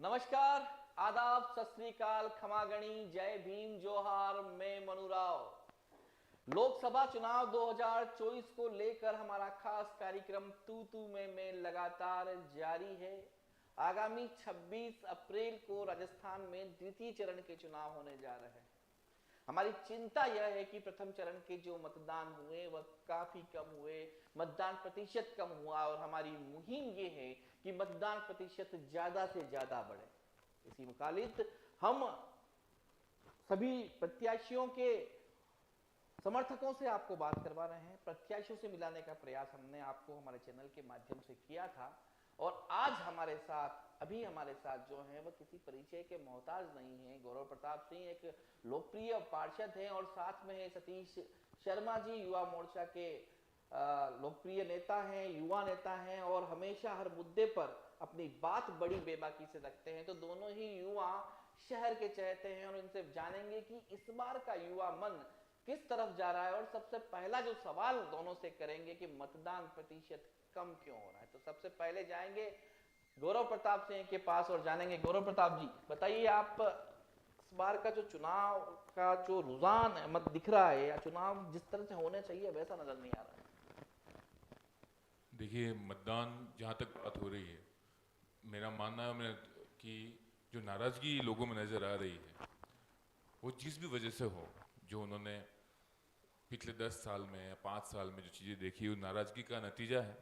नमस्कार, आदाब, सत श्री अकाल, खमागणी, जय भीम, जोहार। मैं मनु राव। लोकसभा चुनाव 2024 को लेकर हमारा खास कार्यक्रम तू तू मैं लगातार जारी है। आगामी 26 अप्रैल को राजस्थान में द्वितीय चरण के चुनाव होने जा रहे हैं। हमारी चिंता यह है कि प्रथम चरण के जो मतदान हुए वह काफी कम हुए, मतदान प्रतिशत कम हुआ और हमारी मुहिम ये है कि मतदान प्रतिशत ज्यादा से ज्यादा बढ़े। इसी मुखालित हम सभी प्रत्याशियों के समर्थकों से आपको बात करवा रहे हैं। प्रत्याशियों से मिलाने का प्रयास हमने आपको हमारे चैनल के माध्यम से किया था और आज हमारे साथ जो है वह किसी परिचय के मोहताज नहीं है। गौरव प्रताप सिंह एक लोकप्रिय पार्षद हैं और साथ में है सतीश शर्मा जी, युवा मोर्चा के लोकप्रिय नेता हैं, युवा नेता हैं और हमेशा हर मुद्दे पर अपनी बात बड़ी बेबाकी से रखते हैं। तो दोनों ही युवा शहर के चहेते हैं और इनसे जानेंगे कि इस बार का युवा मन किस तरफ जा रहा है। और सबसे पहला जो सवाल दोनों से करेंगे कि मतदान प्रतिशत कम क्यों हो रहा है। तो सबसे पहले जाएंगे गौरव प्रताप सिंह के पास और जानेंगे। गौरव प्रताप जी, बताइए, आप इस बार का जो चुनाव का जो रुझान है मत दिख रहा है या चुनाव जिस तरह से होने चाहिए वैसा नजर नहीं आ रहा है। देखिए, मतदान जहाँ तक बात हो रही है, मेरा मानना है कि जो नाराज़गी लोगों में नज़र आ रही है वो जिस भी वजह से हो, जो उन्होंने पिछले 10 साल में या 5 साल में जो चीज़ें देखी, वो नाराज़गी का नतीजा है।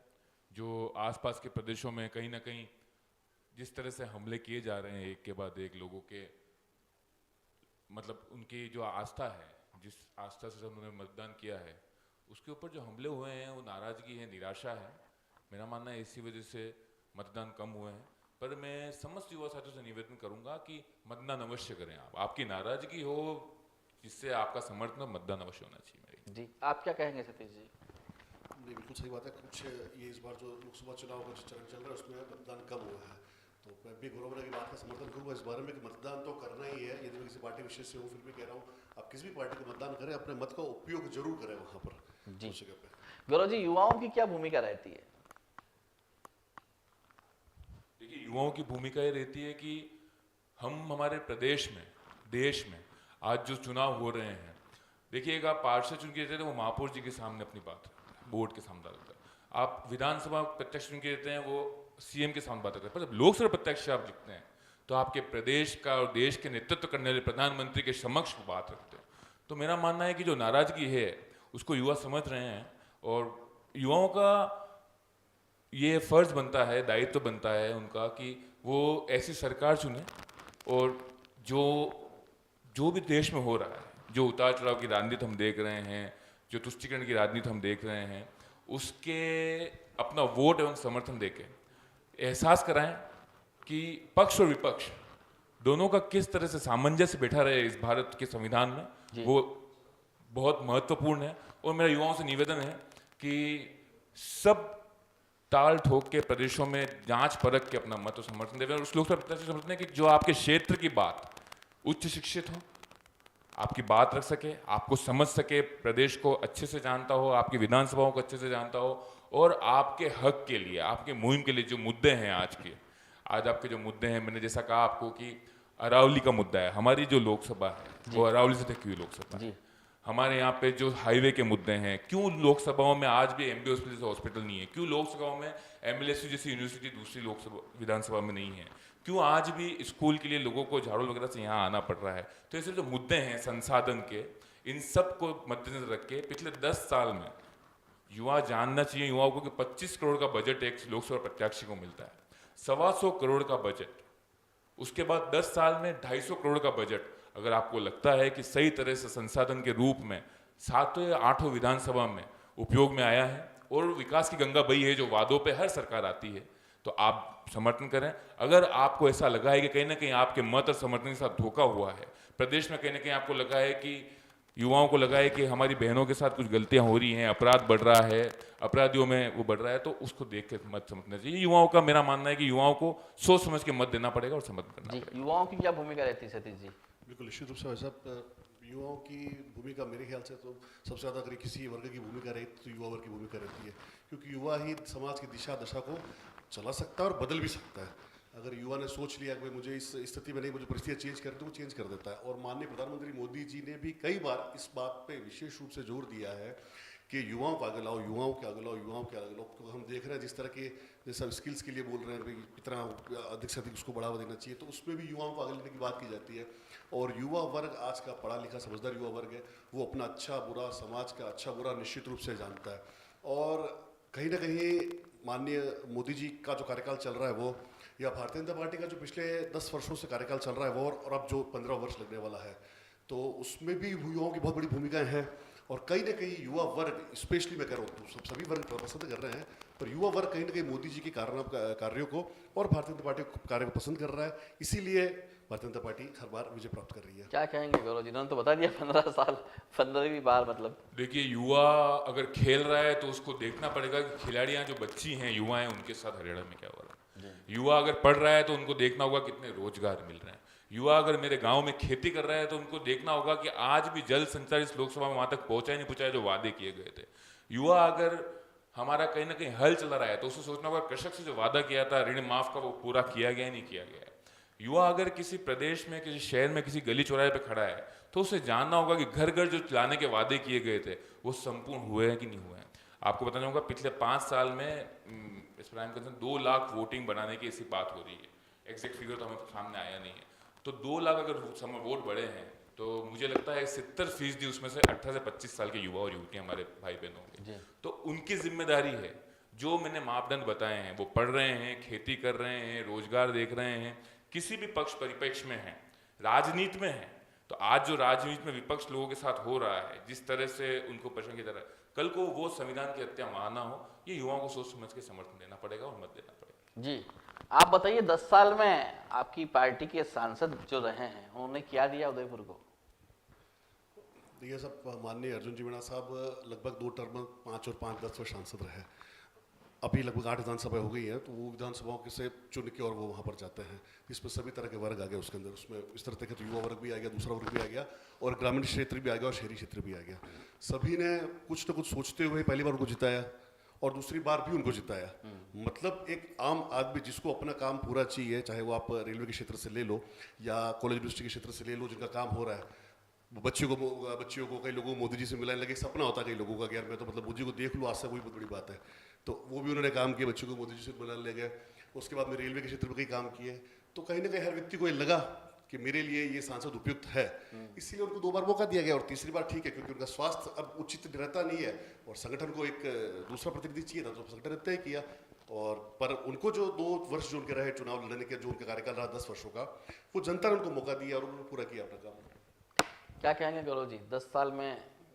जो आसपास के प्रदेशों में कहीं ना कहीं जिस तरह से हमले किए जा रहे हैं एक के बाद एक लोगों के, मतलब उनकी जो आस्था है, जिस आस्था से उन्होंने मतदान किया है, उसके ऊपर जो हमले हुए हैं वो नाराज़गी है, निराशा है। मेरा मानना है इसी वजह से मतदान कम हुए हैं। पर मैं समस्त युवा साथियों से निवेदन करूंगा कि मतदान अवश्य करें। आपकी नाराज़गी हो जिससे आपका समर्थन, मतदान अवश्य होना चाहिए। मेरी जी, आप क्या कहेंगे सतीश जी? नहीं, बिल्कुल सही बात है। कुछ ये इस बार जो लोकसभा चुनाव का चरण चल रहा है उसमें मतदान कम हुआ है, तो मैं भी गौरव की बात का समर्थन करूँगा इस बारे में कि मतदान तो करना ही है। यदि मैं किसी पार्टी विशेष से हूँ फिर भी कह रहा हूँ, आप किसी भी पार्टी को मतदान करें, अपने मत का उपयोग जरूर करें वहाँ पर, जी उस जगह पे। गौरव जी, युवाओं की क्या भूमिका रहती है? देखिए, युवाओं की भूमिका ये रहती है कि हम हमारे प्रदेश में, देश में आज जो चुनाव हो रहे हैं, देखिएगा, पार्षद चुन के देते हैं वो महापौर जी के सामने अपनी बात रखता है, बोर्ड के सामने रखता है। आप विधानसभा प्रत्यक्ष चुन के देते हैं वो सीएम के सामने बात रखते हैं। पर जब लोकसभा प्रत्यक्ष आप जीतते हैं तो आपके प्रदेश का और देश के नेतृत्व करने वाले प्रधानमंत्री के समक्ष बात रखते हैं। तो मेरा मानना है कि जो नाराजगी है उसको युवा समझ रहे हैं और युवाओं का ये फर्ज बनता है, दायित्व बनता है उनका कि वो ऐसी सरकार चुने और जो भी देश में हो रहा है, जो उतार चढ़ाव की राजनीति हम देख रहे हैं, जो तुष्टीकरण की राजनीति हम देख रहे हैं, उसके अपना वोट एवं समर्थन देके एहसास कराएं कि पक्ष और विपक्ष दोनों का किस तरह से सामंजस्य बैठा रहे इस भारत के संविधान में, वो बहुत महत्वपूर्ण है। और मेरा युवाओं से निवेदन है कि सब ताल ठोक के प्रदेशों में जांच परख के अपना मत और समर्थन देवें। और उस लोग समझते हैं कि जो आपके क्षेत्र की बात उच्च शिक्षित हो, आपकी बात रख सके, आपको समझ सके, प्रदेश को अच्छे से जानता हो, आपकी विधानसभाओं को अच्छे से जानता हो और आपके हक के लिए, आपके मुहिम के लिए जो मुद्दे हैं आज आपके जो मुद्दे हैं, मैंने जैसा कहा आपको कि अरावली का मुद्दा है, हमारी जो लोकसभा है वो अरावली से ढकी हुई लोकसभा है। हमारे यहाँ पे जो हाईवे के मुद्दे हैं, क्यों लोकसभाओं में आज भी एमबी हॉस्पिटल नहीं है, क्यों लोकसभाओं में एमएलएसयू जैसी यूनिवर्सिटी दूसरी लोकसभा विधानसभा में नहीं है, क्यों आज भी स्कूल के लिए लोगों को झाड़ू वगैरह से यहाँ आना पड़ रहा है। तो ऐसे जो मुद्दे हैं संसाधन के, इन सब को मद्देनजर रख के पिछले 10 साल में युवा जानना चाहिए युवाओं को कि 25 करोड़ का बजट एक लोकसभा प्रत्याशी को मिलता है, 125 करोड़ का बजट, उसके बाद 10 साल में 250 करोड़ का बजट। अगर आपको लगता है कि सही तरह से संसाधन के रूप में 7 या 8 विधानसभा में उपयोग में आया है और विकास की गंगा बही है जो वादों पे हर सरकार आती है, तो आप समर्थन करें। अगर आपको ऐसा लगा है कि कहीं ना कहीं आपके मत और समर्थन के साथ धोखा हुआ है, प्रदेश में कहीं ना कहीं आपको लगा है कि युवाओं को लगा है कि हमारी बहनों के साथ कुछ गलतियां हो रही हैं, अपराध बढ़ रहा है, अपराधियों में वो बढ़ रहा है, तो उसको देख के मत समझना चाहिए। युवाओं का मेरा मानना है कि युवाओं को सोच समझ के मत देना पड़ेगा और समर्थन करना पड़ेगा। युवाओं की क्या भूमिका रहती है सतीश जी? बिल्कुल निश्चित रूप से वैसा युवाओं की भूमिका मेरे ख्याल से तो सबसे ज़्यादा अगर किसी वर्ग की भूमिका रही तो युवा वर्ग की भूमिका रहती है, क्योंकि युवा ही समाज की दिशा दशा को चला सकता है और बदल भी सकता है। अगर युवा ने सोच लिया कि भाई मुझे इस स्थिति में नहीं, मुझे परिस्थितियाँ चेंज करनी, तो वो चेंज कर देता है। और माननीय प्रधानमंत्री मोदी जी ने भी कई बार इस बात पे विशेष रूप से जोर दिया है कि युवाओं को आगे लाओ, युवाओं के आगे लाओ, युवाओं के आगे लाओ। तो हम देख रहे हैं जिस तरह के जैसा स्किल्स के लिए बोल रहे हैं भाई कितना अधिक से अधिक उसको बढ़ावा देना चाहिए, तो उसमें भी युवाओं को आगे लेने की बात की जाती है। और युवा वर्ग आज का पढ़ा लिखा समझदार युवा वर्ग है, वो अपना अच्छा बुरा, समाज का अच्छा बुरा निश्चित रूप से जानता है। और कहीं ना कहीं माननीय मोदी जी का जो कार्यकाल चल रहा है वो, या भारतीय जनता पार्टी का जो पिछले 10 वर्षों से कार्यकाल चल रहा है वो, और अब जो 15 वर्ष लगने वाला है, तो उसमें भी युवाओं की बहुत बड़ी भूमिकाएं हैं। और कहीं ना कहीं युवा वर्ग, स्पेशली मैं कह रहा हूँ सभी वर्ग पसंद कर रहे हैं, पर युवा वर्ग कहीं ना कहीं मोदी जी के कार्यों को और भारतीय जनता पार्टी के कार्य को पसंद कर रहा है। इसीलिए भारतीय जनता पार्टी हर बार विजय प्राप्त कर रही है। क्या कहेंगे गौरव जी? उन्होंने तो बता दिया 15 साल, 15वीं बार मतलब। देखिए, युवा अगर खेल रहा है तो उसको देखना पड़ेगा कि खिलाड़ियां जो बच्ची हैं, युवा हैं, उनके साथ हरियाणा में क्या हो रहा है। युवा अगर पढ़ रहा है तो उनको देखना होगा कितने रोजगार मिल रहे हैं। युवा अगर मेरे गांव में खेती कर रहा है तो उनको देखना होगा कि आज भी जल संचार इस लोकसभा में वहां तक पहुंचा ही नहीं पहुंचा जो वादे किए गए थे। युवा अगर हमारा कहीं ना कहीं हल चला रहा है तो उसे सोचना होगा कृषक से जो वादा किया था ऋण माफ का, वो पूरा किया गया नहीं किया गया है। युवा अगर किसी प्रदेश में, किसी शहर में, किसी गली चौराहे पे खड़ा है तो उसे जानना होगा कि घर घर जो लाने के वादे किए गए थे वो संपूर्ण हुए हैं कि नहीं हुए हैं। आपको बताना होगा पिछले 5 साल में इस प्राइम कंसर्न 2 लाख वोटिंग बनाने की ऐसी बात हो रही है। एग्जैक्ट फिगर तो हमें सामने आया नहीं है। तो 2 लाख अगर वोट बढ़े हैं तो मुझे लगता है 70% उसमें से 18 से 25 साल के युवा और युवतियां हमारे भाई बहन होंगे। तो उनकी जिम्मेदारी है, जो मैंने मापदंड बताए हैं, वो पढ़ रहे हैं, खेती कर रहे हैं, रोजगार देख रहे हैं, किसी भी पक्ष परिपेक्ष में है, राजनीति में है। तो आज जो राजनीति में विपक्ष लोगों के साथ हो रहा है, जिस तरह से उनको प्रश्न की तरह, कल को वो संविधान की हत्या माना हो, ये युवाओं को सोच समझ के समर्थन देना पड़ेगा और मत देना पड़ेगा। जी, आप बताइए 10 साल में आपकी पार्टी के सांसद जो रहे हैं उन्होंने क्या दिया उदयपुर को? देखिए सब, माननीय अर्जुन जी मीणा साहब लगभग 2 टर्म 5 और 5 10 वर्ष सांसद रहे। अभी लगभग 8 विधानसभा हो गई है, तो वो विधानसभाओं के से चुन के और वो वहाँ पर जाते हैं, जिसमें सभी तरह के वर्ग आ गए उसके अंदर। उसमें इस तरह देखें तो युवा वर्ग भी आ गया, दूसरा वर्ग भी आ गया, और ग्रामीण क्षेत्र भी आ गया, और शहरी क्षेत्र भी आ गया। सभी ने कुछ न कुछ सोचते हुए पहली बार उनको जिताया और दूसरी बार भी उनको जिताया। मतलब एक आम आदमी जिसको अपना काम पूरा चाहिए, चाहे वो आप रेलवे के क्षेत्र से ले लो या कॉलेज यूनिवर्सिटी के क्षेत्र से ले लो, जिनका काम हो रहा है, बच्चियों को कई लोगों को मोदी जी से मिलाने लगे। सपना होता है कई लोगों का कि यार मैं तो मतलब मोदी को देख लूँ आज से, वही बहुत बड़ी बात है। तो वो भी उन्होंने काम किया, बच्चों को मोदी जी से मिलाने ले गए। उसके बाद में रेलवे के क्षेत्र में कई काम किए। तो कहीं ना कहीं हर व्यक्ति को ये लगा कि मेरे लिए ये सांसद उपयुक्त है, इसीलिए उनको 2 बार मौका दिया गया। और तीसरी बार ठीक है, क्योंकि उनका स्वास्थ्य अब उचित रहता नहीं है और संगठन को एक दूसरा प्रतिनिधि चाहिए था, तो संगठन ने तय किया। और पर उनको जो 2 वर्ष जो उनके रहे चुनाव लड़ने के, जो उनका कार्यकाल रहा 10 वर्षों का, वो जनता ने उनको मौका दिया और उन्होंने पूरा किया अपना काम। क्या कहेंगे गौरव जी, 10 साल में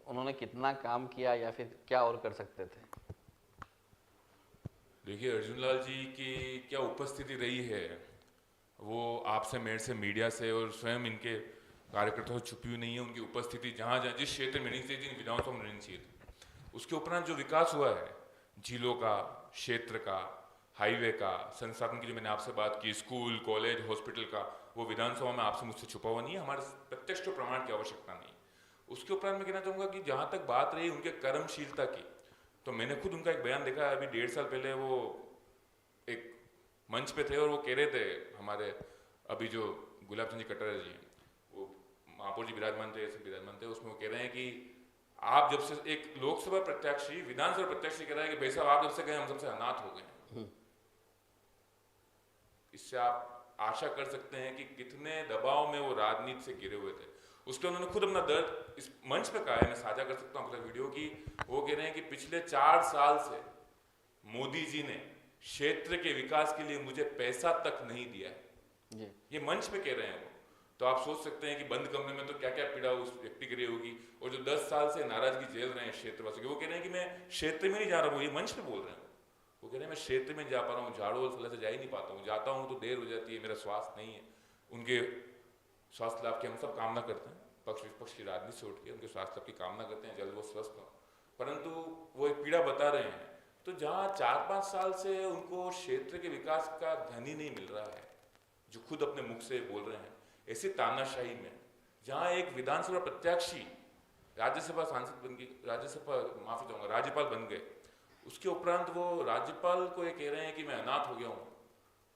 उन्होंने कितना काम किया या फिर क्या और कर सकते थे? देखिए, अर्जुन लाल जी की क्या उपस्थिति रही है, वो आपसे, मेरे से, मीडिया से और स्वयं इनके कार्यकर्ताओं से छुपी हुई नहीं है। उनकी उपस्थिति जहाँ जहाँ जिस क्षेत्र में नहीं चाहिए, जिन विधानसभा में नहीं चाहिए, उसके उपरांत जो विकास हुआ है, झीलों का, क्षेत्र का, हाईवे का, संसाधन की जो मैंने आपसे बात की, स्कूल, कॉलेज, हॉस्पिटल का, वो विधानसभा में आपसे मुझसे छुपा हुआ नहीं है। हमारे प्रत्यक्ष प्रमाण की आवश्यकता नहीं। उसके उपरांत मैं कहना चाहूँगा कि जहाँ तक बात रही उनके कर्मशीलता की, तो मैंने खुद उनका एक बयान देखा है अभी 1.5 साल पहले। वो एक मंच पे थे और वो कह रहे थे, हमारे अभी जो गुलाब चंद जी कटारिया जी हैं, वो महापौर जी विराजमान थे, उसमें वो कह रहे हैं कि आप जब से एक लोकसभा प्रत्याशी, विधानसभा प्रत्याशी कह रहा है कि भाई साहब आप जब से गए हम सबसे अनाथ हो गए। इससे आप आशा कर सकते हैं कि कितने दबाव में वो राजनीति से घिरे हुए थे। उसके उन्होंने खुद अपना दर्द इस मंच पे कहा है, मैं साझा कर सकता हूँ अपना वीडियो की। वो कह रहे हैं कि पिछले 4 साल से मोदी जी ने क्षेत्र के विकास के लिए मुझे पैसा तक नहीं दिया है। ये मंच पे कह रहे हैं वो। तो आप सोच सकते हैं कि बंद कमरे में तो क्या क्या पीड़ा उस व्यक्ति की रही होगी। और जो 10 साल से नाराजगी झेल रहे हैं क्षेत्रवासियों की, वो कह रहे हैं कि मैं क्षेत्र में नहीं जा रहा हूँ, ये मंच पे बोल रहे हैं। वो कह रहे हैं मैं क्षेत्र में जा पा रहा हूँ, झाड़ू और फले से जा ही नहीं पाता हूँ, जाता हूँ तो देर हो जाती है, मेरा स्वास्थ्य नहीं है। उनके स्वास्थ्य लाभ की हम सब कामना करते हैं, पक्ष विपक्ष की राजनीति से उठ के उनके स्वास्थ्य लाभ की कामना करते हैं, जल्द वो स्वस्थ हो। परंतु वो एक पीड़ा बता रहे हैं। तो जहाँ 4-5 साल से उनको क्षेत्र के विकास का धन ही नहीं मिल रहा है, जो खुद अपने मुख से बोल रहे हैं, ऐसी तानाशाही में जहाँ एक विधानसभा प्रत्याशी राज्यसभा सांसद बन गई, राज्यपाल बन गए, उसके उपरांत वो राज्यपाल को ये कह रहे हैं कि मैं अनाथ हो गया हूँ,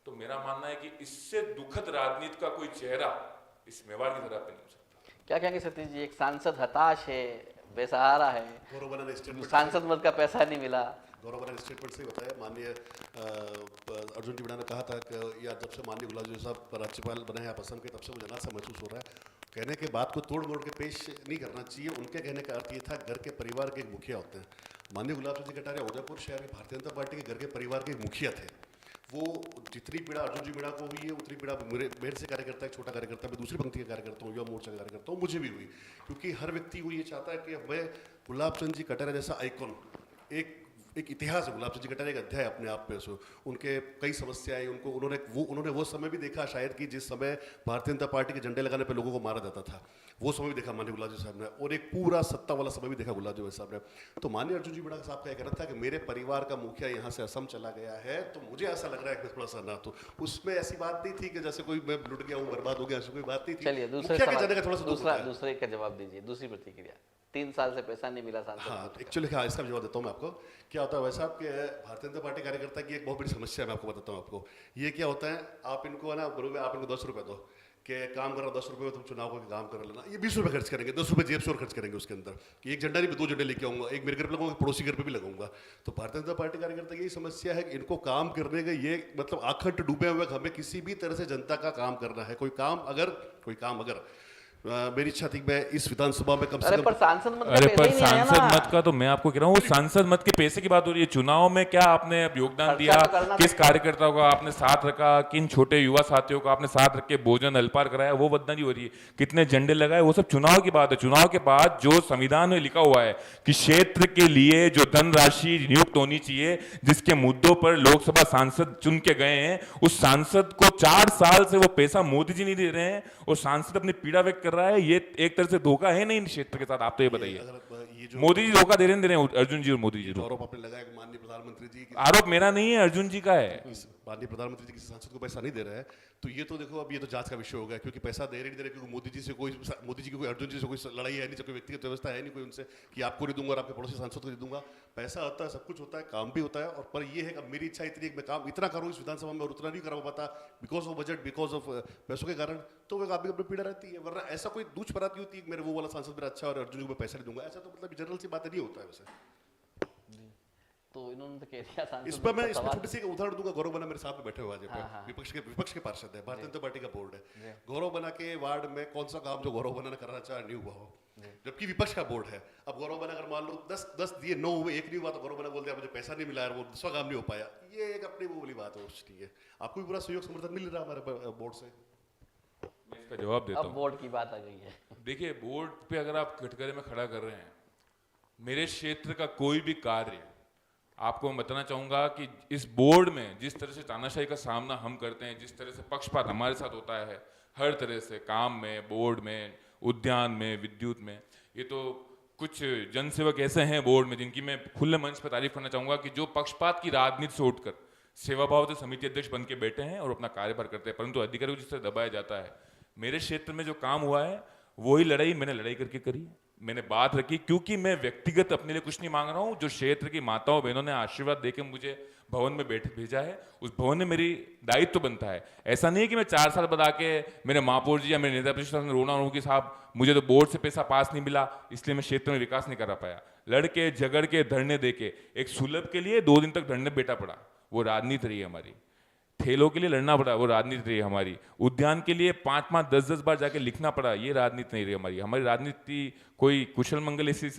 तो मेरा मानना है कि इससे दुखद राजनीति का कोई चेहरा इस मेवाड़ की तरफ पे नहीं हो सकता। क्या कहेंगे सतीश जी, एक सांसद हताश है, बेसहारा है, गौरव बना ने स्टेटमेंट सांसद पद का पैसा नहीं मिला। गौरव बना ने स्टेटमेंट से ही बताया। माननीय अर्जुन जी बिड़ा ने कहा था कि यार जब से माननीय गुलाब जी साहब राज्यपाल बने हैं आप असम के, तब से मुझे अनाथ सा महसूस हो रहा है। कहने के बात को तोड़ मोड़ के पेश नहीं करना चाहिए। उनके कहने का अर्थ ये था घर के परिवार के एक मुखिया होते हैं। माननीय गुलाब जी कटारिया उदयपुर शहर में भारतीय जनता पार्टी के घर के परिवार के एक मुखिया थे। वो जितनी पीड़ा अर्जुन जी मीणा को हुई है उतनी पीड़ा मेरे से कार्यकर्ता, एक छोटा कार्यकर्ता, मैं दूसरी पंक्ति का कार्यकर्ता हूँ, युवा मोर्चा का कार्यकर्ता हूँ, मुझे भी हुई। क्योंकि हर व्यक्ति को ये चाहता है कि मैं गुलाब चंद जी कटारिया जैसा आइकॉन, एक इतिहास है गुलाब चंद जी कटारिया का अध्याय अपने आप में। सो उनके कई समस्याएं, उन्होंने वो समय भी देखा शायद कि जिस समय भारतीय जनता पार्टी के झंडे लगाने पर लोगों को मारा जाता था, वो समय भी देखा माननीय गुलाब जी साहब ने, और एक पूरा सत्ता वाला समय भी देखा गुलाब जी साहब ने। तो माननीय अर्जुन जी बिड़ा साहब का कहना था कि मेरे परिवार का मुखिया यहाँ से असम चला गया है, तो मुझे ऐसा लग रहा है कि थोड़ा सा ना, तो उसमें ऐसी बात नहीं थी कि जैसे कोई मैं लुट गया हूँ, बर्बाद हो गया, ऐसी कोई बात नहीं थी। चलिए दूसरे का जवाब दीजिए, दूसरी प्रतिक्रिया। 3 साल से पैसा नहीं मिला सांसद। हाँ, एक्चुअली हाँ, इसका जवाब देता हूँ मैं आपको। क्या होता है वैसा आपके भारतीय जनता पार्टी कार्यकर्ता की एक बहुत बड़ी समस्या है, मैं आपको बताता हूँ आपको। ये क्या होता है, आप इनको है ना बोलोगे आप इनको 10 रुपये दो कि काम कर रहा 10 रुपये में तुम चुनाव को काम कर लेना, ये 20 रुपये खर्च करेंगे, 10 रुपये जेब से और खर्च करेंगे उसके अंदर कि एक झंडा नहीं मैं 2 झंडे लेके आऊँगा, एक मेरे घर पे लगाऊंगा, पड़ोसी घर पे भी लगाऊंगा। तो भारतीय जनता पार्टी कार्यकर्ता की यही समस्या है कि इनको काम करने का ये मतलब आखंड डूबे हुए, हमें किसी भी तरह से जनता का काम करना है। कोई काम अगर मेरी इच्छा थी मैं इस विधानसभा में कम से कम पर सांसद मत का तो मैं आपको कह रहा हूँ, सांसद मत के पैसे की बात हो रही है। चुनाव में क्या आपने योगदान दिया, किस कार्यकर्ताओं का आपने साथ रखा, किन छोटे युवा साथियों को आपने साथ रख के भोजन अल्पार कराया, वो बदनामी हो रही है। कितने झंडे लगाए, वो सब चुनाव की बात है। चुनाव के बाद जो संविधान में लिखा हुआ है कि क्षेत्र के लिए जो धनराशि नियुक्त होनी चाहिए, जिसके मुद्दों पर लोकसभा सांसद चुन के गए हैं, उस सांसद को 4 साल से वो पैसा मोदी जी नहीं दे रहे हैं और सांसद अपनी पीड़ा व्यक्त कर रहा है। ये एक तरह से धोखा है नहीं इन क्षेत्र के साथ? आप तो ये बताइए, मोदी जी धोखा दे रहे हैं अर्जुन जी और मोदी जी। आरोप आपने लगाया माननीय प्रधानमंत्री जी, आरोप मेरा नहीं है, अर्जुन जी का है। माननीय प्रधानमंत्री जी किसी सांसद को पैसा नहीं दे रहा है, तो ये तो देखो अब ये तो जांच का विषय होगा, क्योंकि पैसा दे रहे क्योंकि मोदी जी की कोई अर्जुन जी से कोई लड़ाई है नहीं, कोई व्यक्तिगत व्यवस्था है नहीं कोई उनसे कि आपको नहीं दूंगा और आपके पड़ोसी सांसद को नहीं दूंगा। पैसा आता है, सब कुछ होता है, काम भी होता है। और पर ये है कि मेरी इच्छा इतनी है मैं काम इतना करूँ इस विधानसभा में और उतना नहीं करा पाता because of budget, because of पैसों के कारण, तो वो काफी पीड़ा रहती है। वरना ऐसा कोई दूच पराती होती है मेरे वो वाला सांसद मेरा अच्छा और अर्जुन को मैं पैसा नहीं दूंगा, ऐसा तो मतलब जनरल सी बात नहीं होता है वैसे। तो इन्होंने तो कह दिया सांसद। इस पर मैं इसमें छोटी सी उदाहरण दूंगा। गौरव बना मेरे साथ में बैठे हुए आज विपक्ष के पार्षद है, भारतीय जनता पार्टी का बोर्ड है। गौरव बना के वार्ड में कौन सा काम जो गौरव बना ने करना चाहा नहीं हुआ हो, जबकि विपक्ष का बोर्ड है। अब गौरव बना अगर मान लो 10 दिए 9 हुए, एक नहीं हुआ, तो गौरव बना बोल दिया मुझे पैसा नहीं मिला, वो दूसरा काम नहीं हो पाया। ये एक अपनी वो वाली बात है, ठीक है। आपको भी पूरा सहयोग समर्थन मिल रहा है हमारे बोर्ड से। मैं इसका जवाब देता हूं। अब बोर्ड की बात आ गई है। देखिए, बोर्ड पे अगर आप कटघरे में खड़ा कर रहे हैं, मेरे क्षेत्र का कोई भी कार्य, आपको मैं बताना चाहूंगा कि इस बोर्ड में जिस तरह से तानाशाही का सामना हम करते हैं, जिस तरह से पक्षपात हमारे साथ होता है हर तरह से, काम में, बोर्ड में, उद्यान में, विद्युत में, ये तो कुछ जनसेवक ऐसे हैं बोर्ड में जिनकी मैं खुले मंच पर तारीफ करना चाहूंगा कि जो पक्षपात की राजनीति से उठकर सेवाभाव से समिति अध्यक्ष बन के बैठे हैं और अपना कार्यभार करते हैं, परंतु अधिकारियों को जिस तरह दबाया जाता है। मेरे क्षेत्र में जो काम हुआ है वही लड़ाई मैंने लड़ाई करके करी, मैंने बात रखी, क्योंकि मैं व्यक्तिगत अपने लिए कुछ नहीं मांग रहा हूं। जो क्षेत्र की माताओं बहनों ने आशीर्वाद देकर मुझे भवन में भेजा है, उस भवन में मेरी दायित्व बनता है। ऐसा नहीं कि मैं 4 साल बाद आके मेरे महापौर जी या मेरे नेता प्रतिपक्ष ने रोना कि साहब मुझे तो बोर्ड से पैसा पास नहीं मिला इसलिए मैं क्षेत्र में विकास नहीं करा पाया। लड़के झगड़ के धरने देके एक सुलभ के लिए 2 दिन तक धरने बैठा पड़ा, वो राजनीति रही है हमारी। ठेलों के लिए लड़ना पड़ा, वो राजनीति रही है हमारी। उद्यान के लिए 5-5, 10-10 बार जाके लिखना पड़ा, ये राजनीति नहीं रही हमारी। हमारी राजनीति कोई कुशल मंगल ऐसी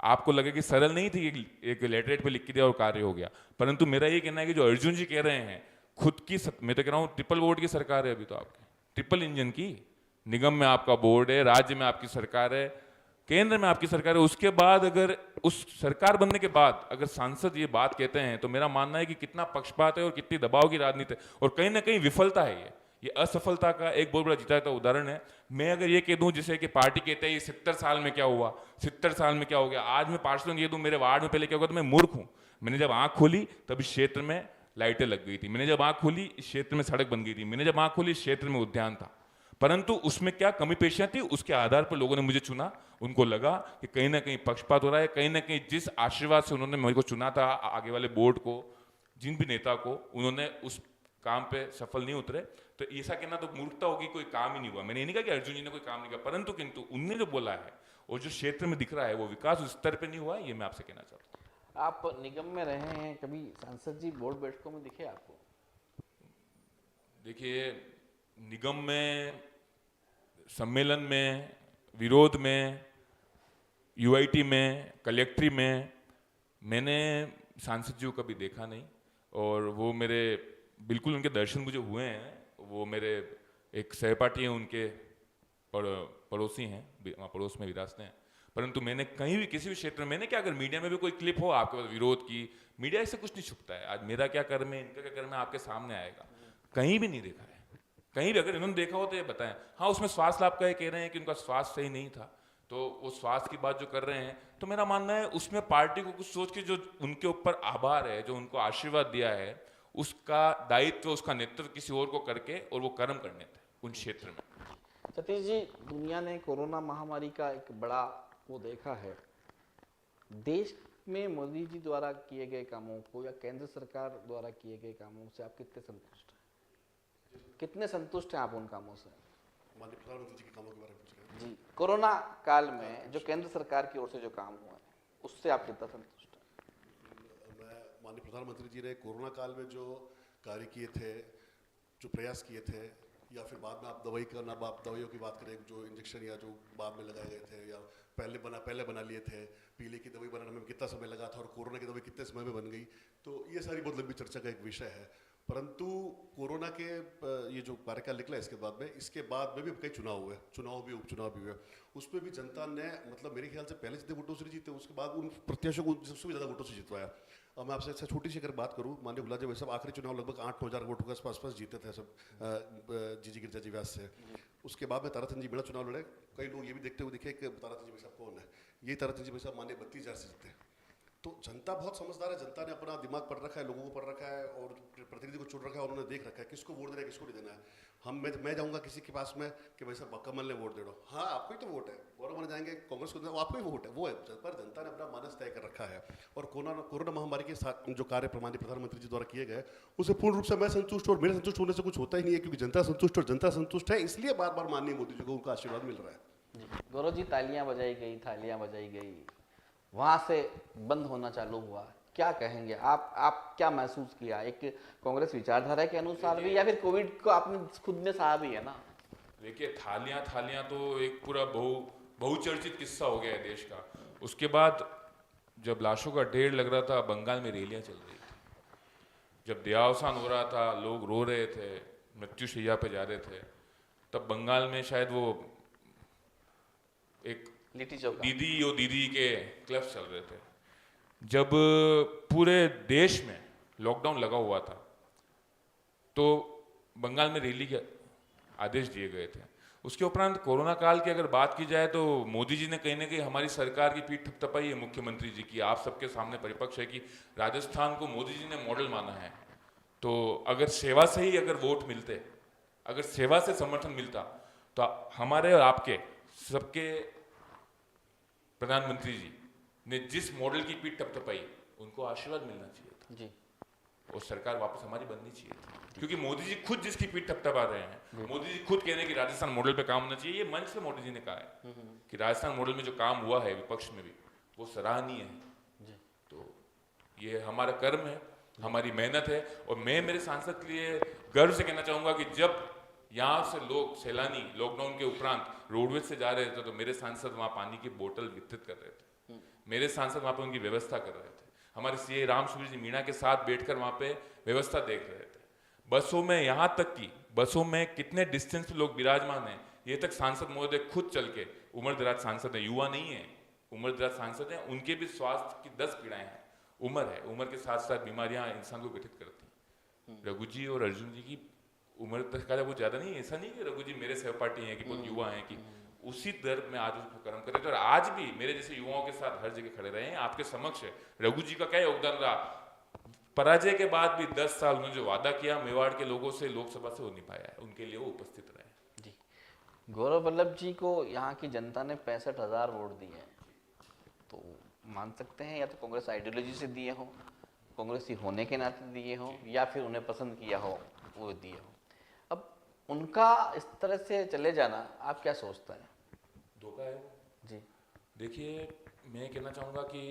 आपको लगे कि सरल नहीं थी, एक लेटरेट पे लिख के दिया और कार्य हो गया। परंतु मेरा ये कहना है कि जो अर्जुन जी कह रहे हैं, खुद की मैं तो कह रहा हूँ ट्रिपल बोर्ड की सरकार है अभी तो आपकी, ट्रिपल इंजन की, निगम में आपका बोर्ड है, राज्य में आपकी सरकार है, केंद्र में आपकी सरकार है। उसके बाद अगर उस सरकार बनने के बाद अगर सांसद ये बात कहते हैं तो मेरा मानना है कि कितना पक्षपात है और कितनी दबाव की राजनीति है, और कहीं ना कहीं विफलता है। ये असफलता का एक बहुत बड़ा जिताता उदाहरण है। मैं अगर ये कह दूं जैसे कि पार्टी कहते हैं ये 70 साल में क्या हुआ, 70 साल में क्या हो गया, आज मैं पार्षद ये दूं मेरे वार्ड में पहले क्या होगा, तो मैं मूर्ख हूं। मैंने जब आंख खोली तब इस क्षेत्र में लाइटें लग गई थी, मैंने जब आंख खोली इस क्षेत्र में सड़क बन गई थी, मैंने जब आंख खोली इस क्षेत्र में उद्यान था, परंतु उसमें क्या कमी पेशियां थी, उसके आधार पर लोगों ने मुझे चुना। उनको लगा कि कहीं ना कहीं पक्षपात हो रहा है, कहीं ना कहीं जिस आशीर्वाद से उन्होंने मुझे चुना था, आगे वाले बोर्ड को, जिन भी नेता को, उन्होंने उस काम पे सफल नहीं उतरे, तो ऐसा कहना तो मूर्खता होगी, कोई काम ही नहीं हुआ। मैंने ये नहीं कहा कि अर्जुन जी ने कोई काम नहीं किया, परंतु किंतु उनने जो बोला है और जो क्षेत्र में दिख रहा है वो विकास उस स्तर पे नहीं हुआ, ये मैं आपसे कहना चाहता हूँ। आप निगम में रहे हैं, कभी सांसद जी बोर्ड बैठकों में दिखे आपको? देखिए, निगम में, सम्मेलन में, विरोध में, यूआईटी में, कलेक्ट्री में मैंने सांसद जी को कभी देखा नहीं, और वो मेरे बिल्कुल उनके दर्शन मुझे हुए हैं। वो मेरे एक सहपाठी हैं, उनके पड़ोसी हैं, पड़ोस में विरासते हैं, परंतु मैंने कहीं भी किसी भी क्षेत्र में, मैंने क्या, अगर मीडिया में भी कोई क्लिप हो आपके पास विरोध की, मीडिया से कुछ नहीं छुपता है। आज मेरा क्या कर्म है, इनका क्या कर्म है, आपके सामने आएगा। कहीं भी नहीं देखा है, कहीं भी। अगर इन्होंने देखा हो तो ये बताएं। हाँ, उसमें स्वास्थ्य लाभ का ये कह रहे हैं कि उनका स्वास्थ्य सही नहीं था, तो वो स्वास्थ्य की बात जो कर रहे हैं, तो मेरा मानना है उसमें पार्टी को कुछ सोच के, जो उनके ऊपर आभार है, जो उनको आशीर्वाद दिया है, उसका दायित्व, उसका नेतृत्व किसी और को करके और वो कर्म करने थे उन क्षेत्र में। सतीश जी, दुनिया ने कोरोना महामारी का एक बड़ा वो देखा है। देश में मोदी जी द्वारा किए गए कामों को या केंद्र सरकार द्वारा किए गए कामों से आप कितने संतुष्ट हैं? कितने संतुष्ट हैं आप उन कामों से? माननीय प्रधानमंत्री जी के कामों के बारे में पूछ रहे हैं जी, कोरोना काल में जो केंद्र सरकार की ओर से जो काम हुआ है, उससे आप कितना संतुष्ट हैं? मैं माननीय प्रधानमंत्री जी ने कोरोना काल में जो कार्य किए थे, जो प्रयास किए थे, या फिर बाद में आप दवाइयों की बात करें, जो इंजेक्शन या जो बाद में लगाए गए थे, या पहले बना लिए थे, पीले की दवाई बनाने में कितना समय लगा था और कोरोना की दवाई कितने समय में बन गई, तो ये सारी बहुत लंबी चर्चा का एक विषय है। परंतु कोरोना के ये जो कार्यकाल निकला इसके बाद में भी कई चुनाव हुए, चुनाव भी उपचुनाव भी हुए, उसमें भी जनता ने, मतलब मेरे ख्याल से पहले जितने वोटों से जीते, उसके बाद उन प्रत्याशियों को सबसे ज़्यादा वोटों से जितवाया। और मैं आपसे अच्छा छोटी सी अगर बात करूं, माननीय गुलाब जी साहब आखिरी चुनाव लगभग 8-9 हज़ार वोटों के आसपास जीते थे सब जी गिरजा जी व्यास से। उसके बाद में ताराचंद जी बड़ा चुनाव लड़े। कई लोग ये भी देखते हुए दिखे कि ताराचंद जी साहब कौन है, ये ताराचंद जी साहब माननीय 32,000 से जीते। तो जनता बहुत समझदार है, जनता ने अपना दिमाग पढ़ रखा है, लोगों को पढ़ रखा है और प्रतिनिधि को चुन रखा है, उन्होंने देख रखा है किसको वोट देना है, किसको नहीं देना है। मैं जाऊंगा किसी के पास में कि भाई साहब कमल ने वोट दे दो, हाँ आपको ही तो वोट है, गौरव मान जाएंगे कांग्रेस को, आपको ही वोट है, वो है। पर जनता ने अपना मानस तय कर रखा है। और कोरोना महामारी के साथ जो कार्य माननीय प्रधानमंत्री जी द्वारा किए गए, उससे पूर्ण रूप से मैं संतुष्ट, और मेरे संतुष्ट होने से कुछ होता ही नहीं है, क्योंकि जनता संतुष्ट है, इसलिए बार बार माननीय मोदी जी को उनका आशीर्वाद मिल रहा है। गौरव जी, तालियां बजाई गई, थालियां बजाई गई, वहां से बंद होना चालू हुआ, क्या कहेंगे आप क्या महसूस किया? एक कांग्रेस विचारधारा के अनुसार भी, या फिर कोविड को आपने खुद में सहा भी है ना? देखिए, थालियां तो एक पूरा बहुचर्चित किस्सा हो गया है देश का। उसके बाद जब लाशों का ढेर लग रहा था, बंगाल में रैलियां चल रही थी, जब देहावसान हो रहा था, लोग रो रहे थे, मृत्युशैया पे जा रहे थे, तब बंगाल में शायद वो एक दीदी के क्लब्स चल रहे थे। जब पूरे देश में लॉकडाउन लगा हुआ था, तो बंगाल में रैली के आदेश दिए गए थे। उसके उपरांत कोरोना काल की अगर बात की जाए, तो मोदी जी ने कहीं ना कहीं हमारी सरकार की पीठ थपथपाई है, मुख्यमंत्री जी की। आप सबके सामने परिपक्ष है कि राजस्थान को मोदी जी ने मॉडल माना है। तो अगर सेवा से ही अगर वोट मिलते, अगर सेवा से समर्थन मिलता, तो हमारे और आपके सबके प्रधानमंत्री जी ने जिस मॉडल की पीठ थपथपाई, उनको आशीर्वाद मिलना चाहिए था जी, और सरकार वापस हमारी बननी चाहिए थी। क्योंकि मोदी जी खुद जिसकी पीठ थपथपा रहे हैं, मोदी जी खुद कह रहे हैं कि राजस्थान मॉडल पे काम होना चाहिए। ये मंच से मोदी जी ने कहा है कि राजस्थान मॉडल में जो काम हुआ है विपक्ष में भी, वो सराहनीय है। तो ये हमारा कर्म है, हमारी मेहनत है। और मैं मेरे सांसद के लिए गर्व से कहना चाहूंगा कि जब यहाँ से लोग सैलानी लॉकडाउन के उपरांत रोडवेज से जा रहे थे, तो मेरे सांसद वहाँ पानी की बोतल वितरित कर रहे थे, मेरे सांसद वहाँ पे उनकी व्यवस्था कर रहे थे। हमारे सीए रामसूरी जी मीणा के साथ बैठकर वहाँ पे व्यवस्था देख रहे थे। बसों में, यहाँ तक कि बसों में कितने डिस्टेंस पे लोग विराजमान हैं, ये तक सांसद महोदय खुद चल के, उम्रदराज सांसद है, युवा नहीं है, उम्रदराज सांसद हैं, उनके भी स्वास्थ्य की 10 पीड़ाएं हैं। उम्र है, उम्र के साथ साथ बीमारियां इंसान को ग्रसित करती हैं। रघु जी और अर्जुन जी की उम्र तक का वो ज्यादा नहीं है, ऐसा नहीं कि रघु जी मेरे सहपाठी हैं कि बहुत युवा हैं, कि उसी दर में आज उसको कर्म कर रहे थे। और आज भी मेरे जैसे युवाओं के साथ हर जगह खड़े रहे हैं। आपके समक्ष है रघु जी का क्या योगदान रहा। पराजय के बाद भी 10 साल उन्होंने जो वादा किया मेवाड़ के लोगों से, लोकसभा से हो नहीं पाया है, उनके लिए वो उपस्थित रहे। जी, गौरव वल्लभ जी को यहाँ की जनता ने 65,000 वोट दिए हैं, तो मान सकते हैं या तो कांग्रेस आइडियोलॉजी से दिए हो, कांग्रेसी होने के नाते दिए हो, या फिर उन्हें पसंद किया हो वो दिए हो। अब उनका इस तरह से चले जाना आप क्या सोचते हैं? धोखा है वो। जी देखिए, मैं कहना चाहूँगा कि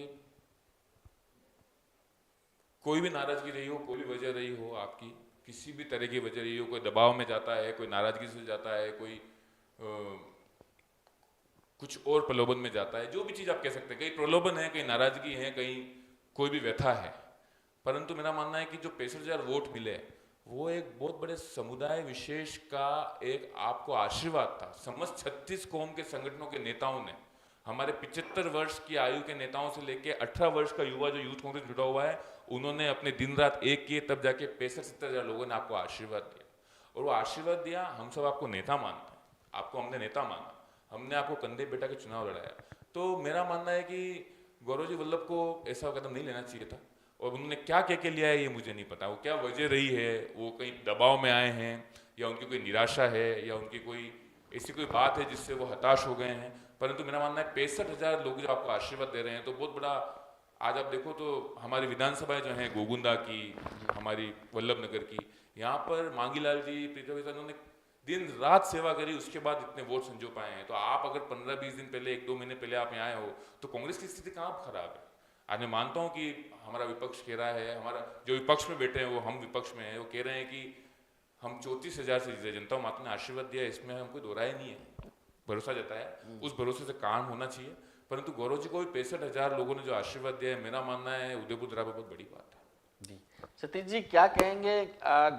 कोई भी नाराजगी रही हो, कोई भी वजह रही हो आपकी, किसी भी तरह की वजह रही हो, कोई दबाव में जाता है, कोई नाराजगी से जाता है, कोई कुछ और प्रलोभन में जाता है, जो भी चीज़ आप कह सकते हैं, कहीं प्रलोभन है, कहीं नाराजगी है, कहीं कोई भी व्यथा है, परंतु मेरा मानना है कि जो 65,000 वोट मिले वो एक बहुत बड़े समुदाय विशेष का एक आपको आशीर्वाद था। समस्त 36 कौम के संगठनों के नेताओं ने, हमारे 75 वर्ष की आयु के नेताओं से लेके 18 वर्ष का युवा जो यूथ कांग्रेस जुड़ा हुआ है, उन्होंने अपने दिन रात एक किए, तब जाके 65-70,000 लोगों ने आपको आशीर्वाद दिया। और वो आशीर्वाद दिया, हम सब आपको नेता मानते हैं, आपको हमने नेता माना, हमने आपको कंधे बैठा के चुनाव लड़ाया। तो मेरा मानना है कि गौरव जी वल्लभ को ऐसा कदम नहीं लेना चाहिए था, और उन्होंने क्या कह के लिया है ये मुझे नहीं पता, वो क्या वजह रही है, वो कहीं दबाव में आए हैं या उनकी कोई निराशा है या उनकी कोई ऐसी कोई बात है जिससे वो हताश हो गए हैं। परंतु मेरा मानना है 65,000 लोग जो आपको आशीर्वाद दे रहे हैं, तो बहुत बड़ा, आज आप देखो तो हमारी विधानसभाएं जो हैं गोगुंदा की, हमारी वल्लभ नगर की, यहाँ पर मांगीलाल जी, प्रीतम जी, उन्होंने दिन रात सेवा करी, उसके बाद इतने वोट संजो पाए हैं। तो आप अगर 15-20 दिन पहले, 1-2 महीने पहले आप यहाँ आए हो, तो कांग्रेस की स्थिति कहाँ खराब है? आज मैं मानता हूँ कि हमारा विपक्ष कह रहा है, हमारा जो विपक्ष में बैठे हैं वो हम विपक्ष में है, वो कह रहे हैं कि हम 34,000 से जीते, जनता माता ने आशीर्वाद दिया, इसमें हम कोई दोहराए नहीं है, भरोसा जताया, उस भरोसे से काम होना चाहिए। परंतु गौरव जी को भी 65,000 लोगों ने जो आशीर्वाद दिया है, मेरा मानना है उदयपुर दराबा बहुत बड़ी बात है। जी सतीश जी, क्या कहेंगे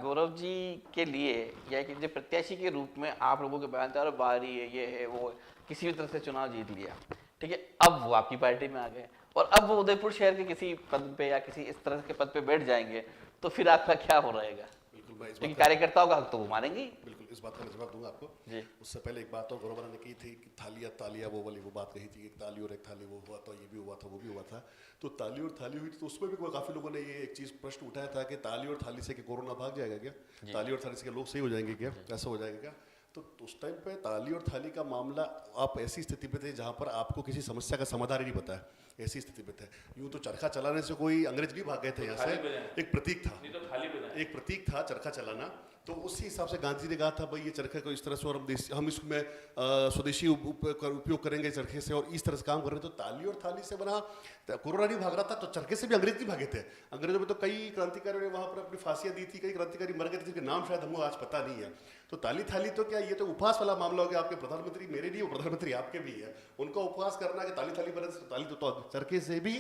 गौरव जी के लिए, या कि जो प्रत्याशी के रूप में आप लोगों के बयान थे, और बारी है, ये है, वो किसी भी तरह से चुनाव जीत लिया, ठीक है, अब वो आपकी पार्टी में आ गए और अब वो उदयपुर शहर के किसी पद पे या किसी इस तरह के पद पे बैठ जाएंगे, तो फिर आपका क्या हो रहेगा? बिल्कुल, मैं इस क्योंकि बात का कार्यकर्ताओं का हक तो वो मानेंगे ही। बिल्कुल इस बात का मैं जवाब दूंगा आपको। जी। उससे पहले एक बात और गौरव ने की थी कि थालियाँ तालियाँ, वो वाली वो बात कही थी, एक ताली और एक थाली, वो हुआ था, ये भी हुआ था, वो भी हुआ था। तो ताली और थाली हुई थी, तो उसमें भी काफ़ी लोगों ने ये एक चीज़ प्रश्न उठाया था कि ताली और थाली से कि कोरोना भाग जाएगा क्या, ताली और थाली से लोग सही हो जाएंगे क्या, ऐसा हो जाएगा क्या? तो उस टाइम पे ताली और थाली का मामला, आप ऐसी स्थिति पे थे जहाँ पर आपको किसी समस्या का समाधान ही नहीं पता है, ऐसी स्थिति पे थे। यूँ तो चरखा चलाने से कोई अंग्रेज नहीं भाग गए थे यहाँ से, एक प्रतीक था, एक प्रतीक था चरखा चलाना। तो उसी हिसाब से गांधी ने कहा था भाई ये चरखे को इस तरह से, और हम इसमें स्वदेशी उपयोग करेंगे चरखे से, और इस तरह से काम कर रहे थे। तो ताली और थाली से बना, कोरोना नहीं भाग रहा था तो चरखे से भी अंग्रेज नहीं भागे थे। अंग्रेजों में तो कई क्रांतिकारियों ने वहाँ पर अपनी फांसियाँ दी थी, कई क्रांतिकारी मर गए थे जिनके नाम शायद हमको आज पता नहीं है। तो ताली थाली तो क्या, ये तो उपवास वाला मामला हो गया। आपके प्रधानमंत्री मेरे नहीं हो, प्रधानमंत्री आपके भी है, उनका उपवास करना कि ताली थाली बने। ताली तो चरखे से भी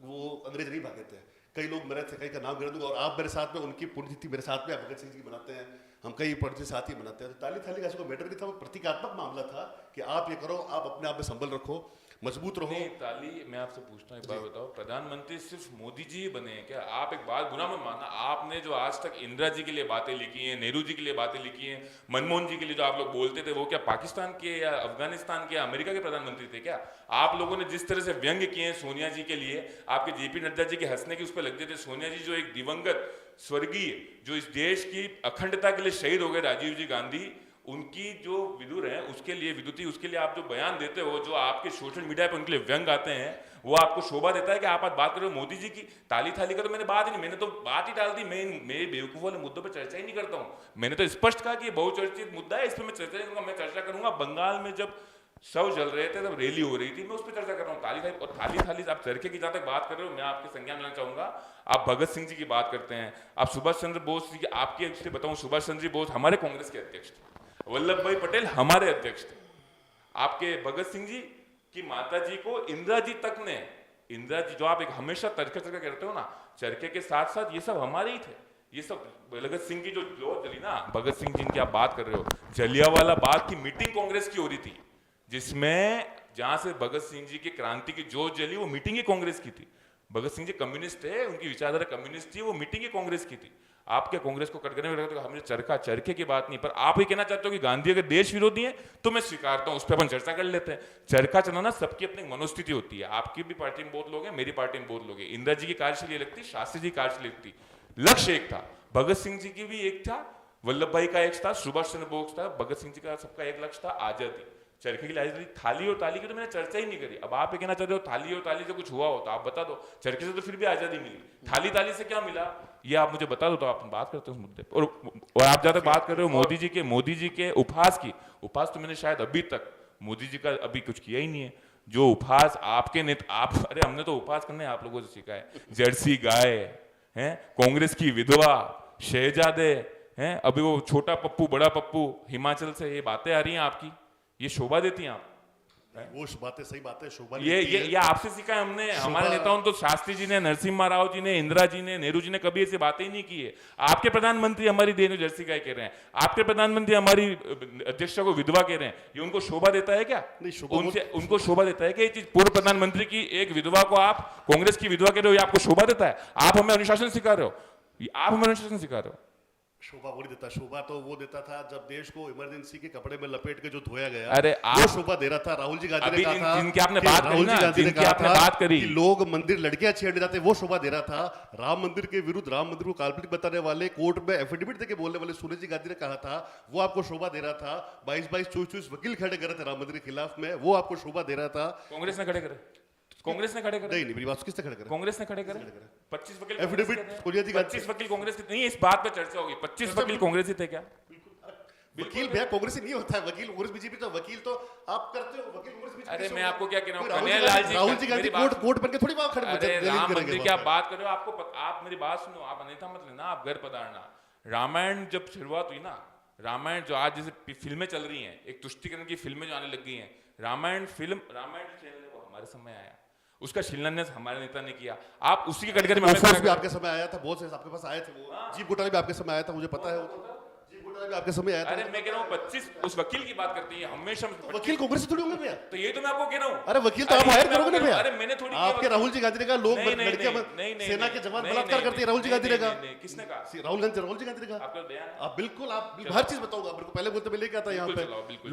वो अंग्रेज नहीं भागे थे। कई लोग मेरे थे, कई का नाम गिरा दूंगा, और आप मेरे साथ में उनकी पुण्यतिथि मेरे साथ में, भगत सिंह जी बनाते हैं, हम कई पुण्यतिथि साथ ही बनाते हैं। तो ताली थाली का ऐसा कोई मैटर नहीं था, वो प्रतीकात्मक मामला था कि आप ये करो, आप अपने आप में संबल रखो, मजबूत रहो। नहीं, ताली, मैं आपसे पूछता हूँ, एक बात बताओ, प्रधानमंत्री सिर्फ मोदी जी बने हैं क्या? आप एक बात बुरा मत मानना, आपने जो आज तक इंदिरा जी के लिए बातें लिखी हैं, नेहरू जी के लिए बातें लिखी हैं, मनमोहन जी के लिए जो आप लोग बोलते थे, वो क्या पाकिस्तान के या अफगानिस्तान के या अमेरिका के प्रधानमंत्री थे क्या? आप लोगों ने जिस तरह से व्यंग्य किए हैं सोनिया जी के लिए, आपके जेपी नड्डा जी के हंसने की उस पर लगते थे। सोनिया जी जो एक दिवंगत स्वर्गीय, जो इस देश की अखंडता के लिए शहीद हो गए, राजीव जी गांधी, उनकी जो विदुर है उसके लिए, विदुती, उसके लिए आप जो बयान देते हो, जो आपके सोशल मीडिया पे उनके लिए व्यंग आते हैं, वो आपको शोभा देता है कि आप आज बात कर रहे हो मोदी जी की। ताली थाली का तो मैंने बात ही नहीं, मैंने तो बात ही डाल दी, मैं बेवकूफ वाले मुद्दों पर चर्चा ही नहीं करता हूँ। मैंने तो स्पष्ट कहा कि ये बहुचर्चित मुद्दा है, इस पर मैं चर्चा नहीं करूंगा। मैं चर्चा करूंगा बंगाल में जब शव जल रहे थे, तब रैली हो रही थी, मैं उस पर चर्चा कर रहा हूँ। ताली थाली और थाली थाली, आप चरखे की जहाँ तक बात कर रहे हो, मैं आपके संज्ञान लेना चाहूंगा। आप भगत सिंह जी की बात करते हैं, आप सुभाष चंद्र बोस जी की, आपके इससे बताऊं, सुभाष चंद्र बोस हमारे कांग्रेस के अध्यक्ष थे, वल्लभ भाई पटेल हमारे अध्यक्ष थे। आपके भगत सिंह जी की माता जी को इंदिरा जी तक ने, इंदिरा जी जो आप एक हमेशा चरखे चरखे कहते हो ना, चरखे के साथ साथ ये सब हमारे ही थे। ये सब भगत सिंह की जो जोत जली ना, भगत सिंह जिनकी आप बात कर रहे हो, जलियांवाला बाग की मीटिंग कांग्रेस की हो रही थी, जिसमें जहां से भगत सिंह जी की क्रांति की जोत जली, वो मीटिंग ही कांग्रेस की थी। भगत सिंह जी कम्युनिस्ट थे, उनकी विचारधारा कम्युनिस्ट थी, वो मीटिंग ही कांग्रेस की थी। आप क्या कांग्रेस को कट करने में लगता है? हमें चरखे की बात नहीं, पर आप ये कहना चाहते हो कि गांधी अगर देश विरोधी है तो मैं स्वीकारता हूं, उस पर अपन चर्चा कर लेते हैं। चरखा चलाना सबकी अपनी मनोस्थिति होती है। आपकी भी पार्टी में बहुत लोग हैं, मेरी पार्टी में बहुत लोग हैं। इंदिरा जी की कार्यशैली अलग थी, शास्त्री जी की कार्यशैली अलग थी, लक्ष्य एक था। भगत सिंह जी की भी एक था, वल्लभ भाई का एक था, सुभाष चंद्र बोस था, भगत सिंह जी का सबका एक लक्ष्य था, आजादी। चरखे की आजादी। थाली और ताली की तो मैंने चर्चा ही नहीं करी। अब आप ये कहना चाहते हो थाली और ताली से कुछ हुआ हो तो आप बता दो। चरखे से तो फिर भी आजादी मिली, थाली ताली से क्या मिला? ये आप मुझे बता दो तो आप बात करते हैं उस मुद्दे पर। और आप जहाँ तक बात कर रहे हो मोदी जी के उपहास की, उपहास तो मैंने शायद अभी तक मोदी जी का अभी कुछ किया ही नहीं है। जो उपहास आपके नेता, आप, अरे हमने तो उपहास करने आप लोगों से सीखा है। जर्सी गाय हैं, कांग्रेस की विधवा, शहजादे हैं, अभी वो छोटा पप्पू बड़ा पप्पू हिमाचल से, ये बातें आ रही हैं आपकी, ये शोभा देती हैं आप? वो बातें सही बातें शोभा ये आपसे सीखा है हमने। हमारे नेताओं तो शास्त्री जी ने, नरसिम्हा राव जी ने, इंदिरा जी ने, नेहरू जी ने कभी ऐसी बातें ही नहीं की है। आपके प्रधानमंत्री हमारी देन जर्सी गाय कह रहे हैं, आपके प्रधानमंत्री हमारी अध्यक्षा को विधवा कह रहे हैं, ये उनको शोभा देता है क्या? उनको शोभा देता है क्या ये चीज? पूर्व प्रधानमंत्री की एक विधवा को आप कांग्रेस की विधवा कह रहे हो, ये आपको शोभा देता है? आप हमें अनुशासन सिखा रहे हो, आप हमें अनुशासन सिखा रहे हो। शोभा वो नहीं देता, शोभा तो वो देता था जब देश को इमरजेंसी के कपड़े में लपेट के जो धोया गया, अरे वो शोभा दे रहा था। राहुल जी गांधी ने कहा था, जिनकी आपने बात करी ना, जिनकी आपने बात करी कि लोग मंदिर लड़कियां छेड़ने जाते, वो शोभा दे रहा था। राम मंदिर के विरुद्ध, राम मंदिर को काल्पनिक बताने वाले, कोर्ट में एफिडेविट देके बोलने वाले सोनिया जी गांधी ने कहा था, वो आपको शोभा दे रहा था। 22-24 वकील खड़े कर रहे थे राम मंदिर के खिलाफ में, वो आपको शोभा दे रहा था। कांग्रेस ने खड़े करे, कांग्रेस ने खड़े करे? नहीं, मेरी बात किसने खड़े करे? कांग्रेस ने खड़े करे। 25 वकील एफिडेविट 25 वकील कांग्रेस के नहीं, इस बात पे चर्चा होगी। 25 वकील कांग्रेस ही थे क्या? वकील भैया कांग्रेस नहीं होता है, वकील कांग्रेस बीजेपी तो वकील तो आप करते हो, वकील कांग्रेस बीजेपी। अरे मैं आपको क्या कह रहा हूँ, राहुल जी गांधी कोर्ट बन के थोड़ी बात खड़े होते हैं। राम मंदिर की आप बात कर रहे हो, आपको आप मेरी बात सुनो, आप अन्यथा मत लेना, आप घर पधारना। रामायण जब शुरुआत हुई ना, रामायण जो आज जैसे फिल्में चल रही हैं, एक तुष्टिकरण की फिल्में जो आने लग गई हैं, रामायण फिल्म, रामायण वो हमारे समय आया, उसका शिलान्यास हमारे नेता ने किया। आप उसी के कटघरे में भी आपके समय आया था, बहुत से आपके पास आए थे, वो जीप घोटाला भी आपके समय आया था, मुझे पता है, जीप घोटाला भी आपके समय आया था। अरे मैं कह रहा हूँ 25 उस वकील की बात करते हैं हमेशा। वकील कांग्रेस से थोड़ी होंगे भैया, तो ये तो मैं आपको कह रहा हूँ। अरे वकील तो आप हायर करोगे ना भैया? अरे मैंने थोड़ी, आपके राहुल जी गांधी ने कहा लोग लड़कियां सेना के जवान बलात्कार करते हैं, राहुल जी गांधी ने कहा। किसने कहा? राहुल जी गांधी ने कहा। आपका बयान? आप बिल्कुल, आप हर चीज बताऊंगा, मेरे को पहले बोलते मैं लेके आता यहाँ पे बिल्कुल।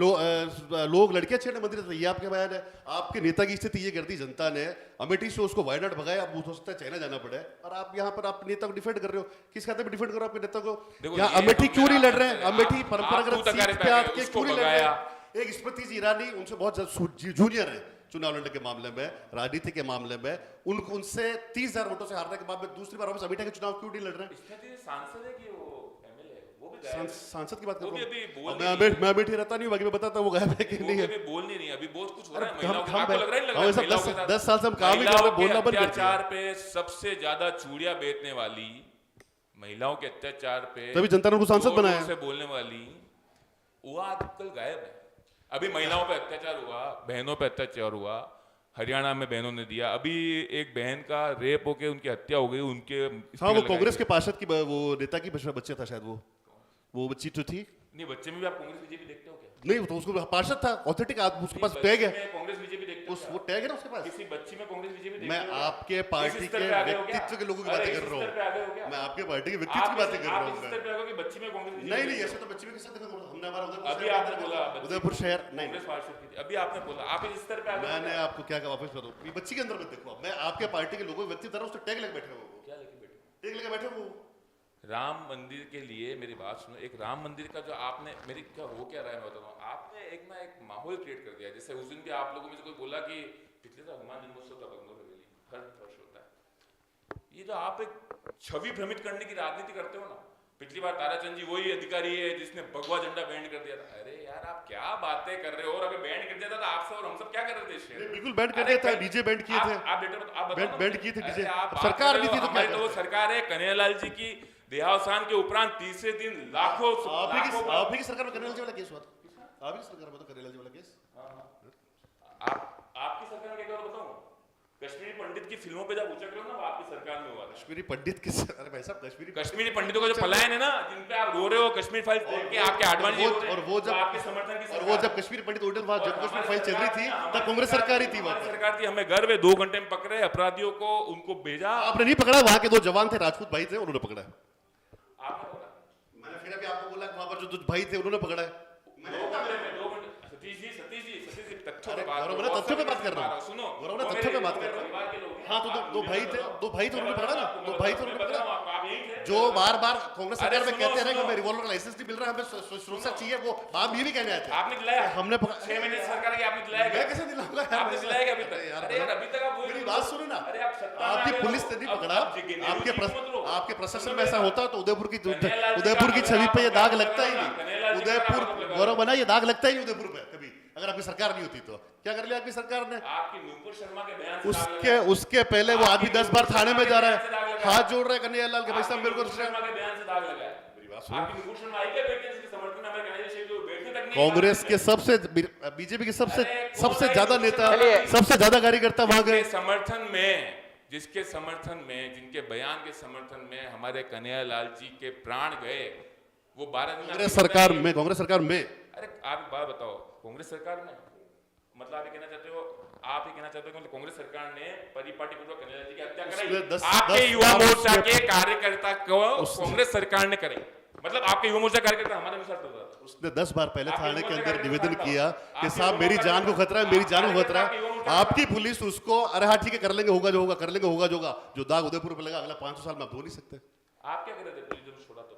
लोग लड़कियां छेड़ने मंदिर थे, ये आपका बयान है। आपके नेता की स्थिति ये कर दी जनता ने, अमेठी से उसको वायनाड भगाया, अब हो सकता है चाइना जाना पड़े, और आप यहाँ पर आप नेता को डिफेंड कर रहे हो। किस खाते में डिफेंड करो आपके नेता को? यहाँ अमेठी क्यों नहीं लड़ रहे हैं? अमेठी परंपरागत सीट पे आपके क्यों नहीं लड़ रहे हैं? एक स्मृति जी ईरानी उनसे बहुत जूनियर है चुनाव लड़ने के मामले में, राजनीति के मामले में, उनसे 30,000 वोटों से हारने के बाद में दूसरी बार वापस अमेठी के चुनाव क्यों नहीं लड़ रहे हैं? सांसद है कि वो एमएलए? वो भी सांसद की बात कर रहा हूं। मैं अमेठी रहता नहीं हूं, बाकी मैं बताता हूं वो गायब है कि नहीं है। अभी बोल नहीं रही, अभी बहुत कुछ हो रहा है हम महिलाओं के साथ। आपको लग रहा है, हम सब 10 साल से हम काम ही कर रहे हैं, बोलना बंद कर दिया। अत्याचार पे सबसे ज्यादा चूड़ियां बेचने वाली, महिलाओं के अत्याचार पे तभी जनता ने उनको सांसद बनाया से बोलने वाली, वो आजकल गायब है। अभी महिलाओं पे अत्याचार हुआ, बहनों पे अत्याचार हुआ, हरियाणा में बहनों ने दिया। अभी एक बहन का रेप होके उनकी हत्या हो गई, उनके हाँ वो कांग्रेस के पार्षद की, वो नेता की बच्चे था शायद, वो बच्ची तो थी नहीं। बच्चे में भी आप कांग्रेस बीजेपी देखते हो क्या? नहीं, तो उसको पार्षद था, ऑथेंटिक आदमी, उसके पास टैग है, कांग्रेस बीजेपी देखते हो? वो टैग है ना उसके पास। किसी बच्ची में कांग्रेस बीजेपी देखते हो? मैं आपके पार्टी के व्यक्तित्व के लोगों की बातें कर रहा हूँ, मैं आपके पार्टी के व्यक्तित्व की बातें कर रहा हूँ। बच्ची में कांग्रेस नहीं नहीं, ऐसे तो बच्ची में किस तरह हमने हमारा अभी आपने बोला उदयपुर शहर नहीं, अभी आपने बोला, आप इस स्तर पे मैंने आपको क्या कहा, वापस बताओ, ये बच्ची के अंदर मत देखो। मैं आपके पार्टी के लोगों व्यक्ति तरह उससे टैग लेके बैठे हो, क्या लेके बैठे? टैग लेके बैठे हो राम मंदिर के लिए। मेरी बात सुनो, एक राम मंदिर का जो आपने, मेरी क्या हो क्या रहा है मैं बताऊँ, आपने एक माहौल क्रिएट कर दिया। जैसे उस दिन भी आप लोगों में से कोई बोला कि पिछले तो हनुमान जन्मोत्सव था बंगलोर हवेली, हर वर्ष होता है। ये जो आप एक छवि भ्रमित करने की राजनीति करते हो ना, पिछली बार ताराचंद जी वही अधिकारी है जिसने भगवा झंडा बैंड कर दिया था। अरे यार आप क्या बातें कर रहे हो? और अगर बैंड कर दिया था तो आप सब और हम सब क्या कर रहे थे? बिल्कुल बैंड कर दिया था, डीजे बैंड किए थे। आप बैंड किए थे डीजे, सरकार भी थी तो क्या? तो वो सरकार है कन्हैयालाल जी की देहावसान के उपरांत तीसरे दिन लाखों आप ही की सरकार में कन्हैयालाल जी वाला केस हुआ था, आप ही सरकार में तो कन्हैयालाल जी वाला केस। आपकी सरकार में क्या बताऊं, कश्मीरी पंडित की फिल्मों पे जब उचक रहे हो ना, आपकी सरकार में हुआ। कश्मीरी पंडित किस? अरे भाई साहब, कश्मीरी पंडितों का जो पलायन है ना, जिन पे आप रो रहे हो, कश्मीर फाइल देख के आपके आडवाणी जी और वो जब आपके समर्थन की, और वो जब कश्मीरी पंडित होटल वहां जम्मू कश्मीर फाइल चल रही थी तब कांग्रेस सरकार ही थी, वहां सरकार थी। हमें गर्व है, 2 घंटे में पकड़े अपराधियों को, उनको भेजा। आपने नहीं पकड़ा, वहां के 2 जवान थे, राजपूत भाई थे, उन्होंने पकड़ा। आपने पकड़ा? मैंने फिर अभी आपको बोला वहां पर जो भाई थे उन्होंने पकड़ा है। तथ्यों पे अरे बात गौरव, करो, मैं तथ्यों पे बात कर रहा बात हूँ। सुनो, गौरव, मैं वो तथ्यों पे मेरे- बात वो कर मेरे रहा हूँ। परिवार के लोग हैं। हाँ, तो आप दो भाई मुझे थे, बताओ। दो भाई तो मैं उन्होंने पकड़ा ना, बताऊं, दो भाई तो मैं उन्होंने बताऊं, पकड़ा। आप यहीं थे? जो बार बार कांग्रेस सरकार में सुनो, कहते रहे कि सुनो। हमें रिवॉल्वर का लाइसेंस नहीं मिल रहा, हमें सुरक्षा चाहिए, वो आप ये भी कहने आए थे। आपने दिलाया? हमने 6 महीने से सरकार की आपने दिलाया मैं क्या? कैसे दिलाऊंगा यार? आपने दिलाया क्या अभी तक? अरे यार, अरे यार, अभी तक आप वही मेरी बोल बात रहे हो। सुनो ना। अरे आप सत्ता में आपकी आ गए पुलिस हो। ने नहीं अब पकड़ा, आप नेहरू जी को मत लो। आपके प्रशासन सुनो में ऐसा मेरी होता तो उदयपुर की कन्हैयालाल जी उदयपुर की का छवि पे ये दाग आरोप लगता ही लगाओ ना, नहीं। कन्हैयालाल जी का उदयपुर, आरोप लगाओ। गौरव बना, ये दाग लगता ही नहीं उदयपुर पे कभी। अगर आपकी सरकार नहीं होती तो क्या कर लिया आपकी सरकार ने? आपकी नुपुर शर्मा के बयान से दाग उसके लगा। उसके पहले वो आदमी 10 बार थाने में जा रहा आपकी है, नुपुर हाथ जोड़ रहा है कन्हैयालाल के, भाई साहब आपकी मेरे को नुपुर शर्मा के बयान से दाग लगा है। मेरी बात सुनो। आपकी नुपुर शर्मा आई क्या बैठने जिसके समर्थन में हमारे कन्हैया शेख को बैठने तक नहीं कांग्रेस के आए? सबसे बीजेपी के सबसे अरे कौन सबसे है ज्यादा नुपुर नेता, शर्मा? चलिए। सबसे ज्यादा कार्यकर्ता वहां गए। जिसके समर्थन में जिनके बयान के समर्थन में हमारे कन्हैयालाल जी के प्राण गए, वो 12 दिन कांग्रेस सरकार में, कांग्रेस सरकार में अरे आप एक बात बताओ, कांग्रेस सरकार में मतलब आप ये कहना चाहते हो, आप ये कहना चाहते हो कि मतलब कांग्रेस सरकार ने परिपाटीपूर्वक कन्हैया जी की हत्या उसमें कराई? 10 आपके युवा बार मोर्चा उसमें- के कार्यकर्ता को कांग्रेस सरकार ने कराई, मतलब आपके युवा मोर्चा कार्यकर्ता हमारे अनुसार चल रहा था। उसने 10 बार पहले आपके थाने के युवा अंदर मोर्चा निवेदन कार्यकर्ता किया आपके कि युवा साहब मेरी मोर्चा जान को खतरा है, मेरी जान को खतरा आपके युवा है। मोर्चा आपकी पुलिस उसको, अरे हाँ ठीक है कर लेंगे, होगा जो होगा, कर लेंगे होगा जो होगा, जो दाग उदयपुर पे लगा अगला 500 साल में आप धो नहीं सकते। आप क्या कर रहे थे पुलिस जब छोड़ा तो?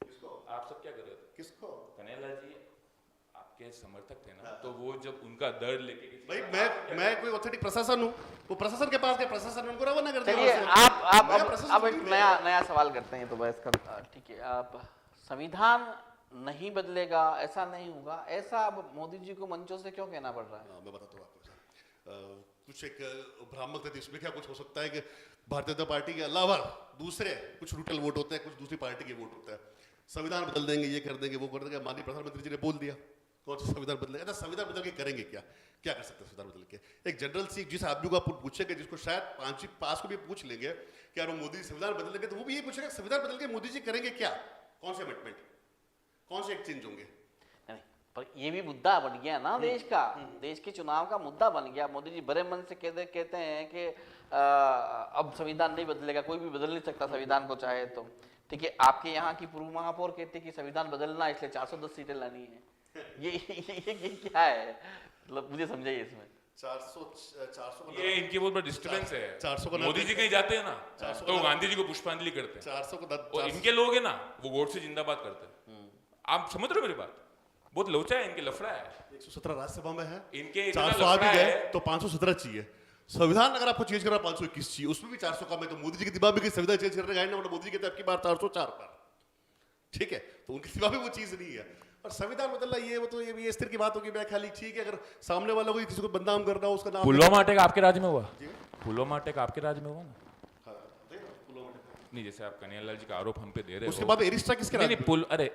किसको? आप सब क्या कर रहे थे? किसको? कन्हैयालाल जी आपके समर्थक थे ना, तो वो जब उनका दर्द लेके किसी भाई के पास क्या मैं कोई ऑथेंटिक प्रशासन हूँ, वो प्रशासन के पास गया, प्रशासन ने उनको रवाना कर दिया चलिए वहाँ से। आप मैं अब प्रशासन एक नहीं नया गया। नया सवाल करते हैं तो बहस का, ठीक है। आप संविधान नहीं बदलेगा, ऐसा नहीं होगा, ऐसा अब मोदी जी को मंचों से क्यों कहना पड़ रहा है? हाँ, मैं बताता हूँ आपको। कुछ एक भ्रामक थे, इसमें क्या कुछ हो सकता है कि भारतीय जनता पार्टी के अलावा दूसरे कुछ रूटल वोट होते हैं, कुछ दूसरी पार्टी के वोट होते हैं, संविधान बदल देंगे, ये कर देंगे, वो कर देंगे। माननीय प्रधानमंत्री जी ने बोल दिया कौन सा संविधान बदलेगा। अच्छा, संविधान बदल के करेंगे क्या? क्या कर सकते हैं संविधान बदल के? एक जनरल सी जिस आदमी को आप पूछेंगे, जिसको शायद 5वीं पास को भी पूछ लेंगे कि यार वो मोदी संविधान बदल देंगे, तो वो भी ये पूछेगा संविधान बदल के मोदी जी करेंगे क्या? कौन से अमेंडमेंट, कौन से एक्सचेंज होंगे? नहीं, पर ये भी मुद्दा बन गया ना देश का, देश के चुनाव का मुद्दा बन गया। मोदी जी बड़े मन से कहते हैं कि अब संविधान नहीं बदलेगा, कोई भी बदल नहीं सकता संविधान को चाहे तो। ठीक है, आपके यहाँ की पूर्व महापौर कहते कि संविधान बदलना इसलिए 410 सीटें लानी है। ये क्या है, मतलब मुझे समझाइए इसमें। 400 ये इनकी बहुत बड़ा डिस्टर्बेंस है। 400 को मोदी जी कहीं जाते हैं ना 400 तो वो गांधी जी को पुष्पांजलि करते हैं, 400 को और इनके लोग हैं ना वो वोट से जिंदाबाद करते हैं। आप समझ रहे हो मेरी बात? बहुत लोचा है इनके, लफड़ा है 117 राज्यसभा में है, इनके, इतना 400 आ भी लफड़ा गए है। तो 517 चाहिए। संविधान अगर आपको चेंज करना 521 चाहिए, उसमें भी 400 कम है, तो मोदी जी के दिमाग में कि संविधान चेंज करने का है ना, मतलब मोदी जी कहते हैं आपकी बार 404 पर, ठीक है, तो उनके दिमाग में वो चीज नहीं है। और संविधान बदलना ये वो तो ये स्थिर की बात होगी। मैं खाली ठीक है, अगर सामने वाला कोई किसी को बदनाम करना हो, उसका नाम पुलवामा अटैक आपके राज्य में हुआ? पुलवामा अटैक आपके राज्य में हुआ ना? हाँ, पुलवामा अटैक। नहीं, जैसे आप कन्हैयालाल जी का आरोप हम पे दे रहे उसके हो। बाद एयर स्ट्राइक किसके नहीं राज्य नहीं में? पुल अरे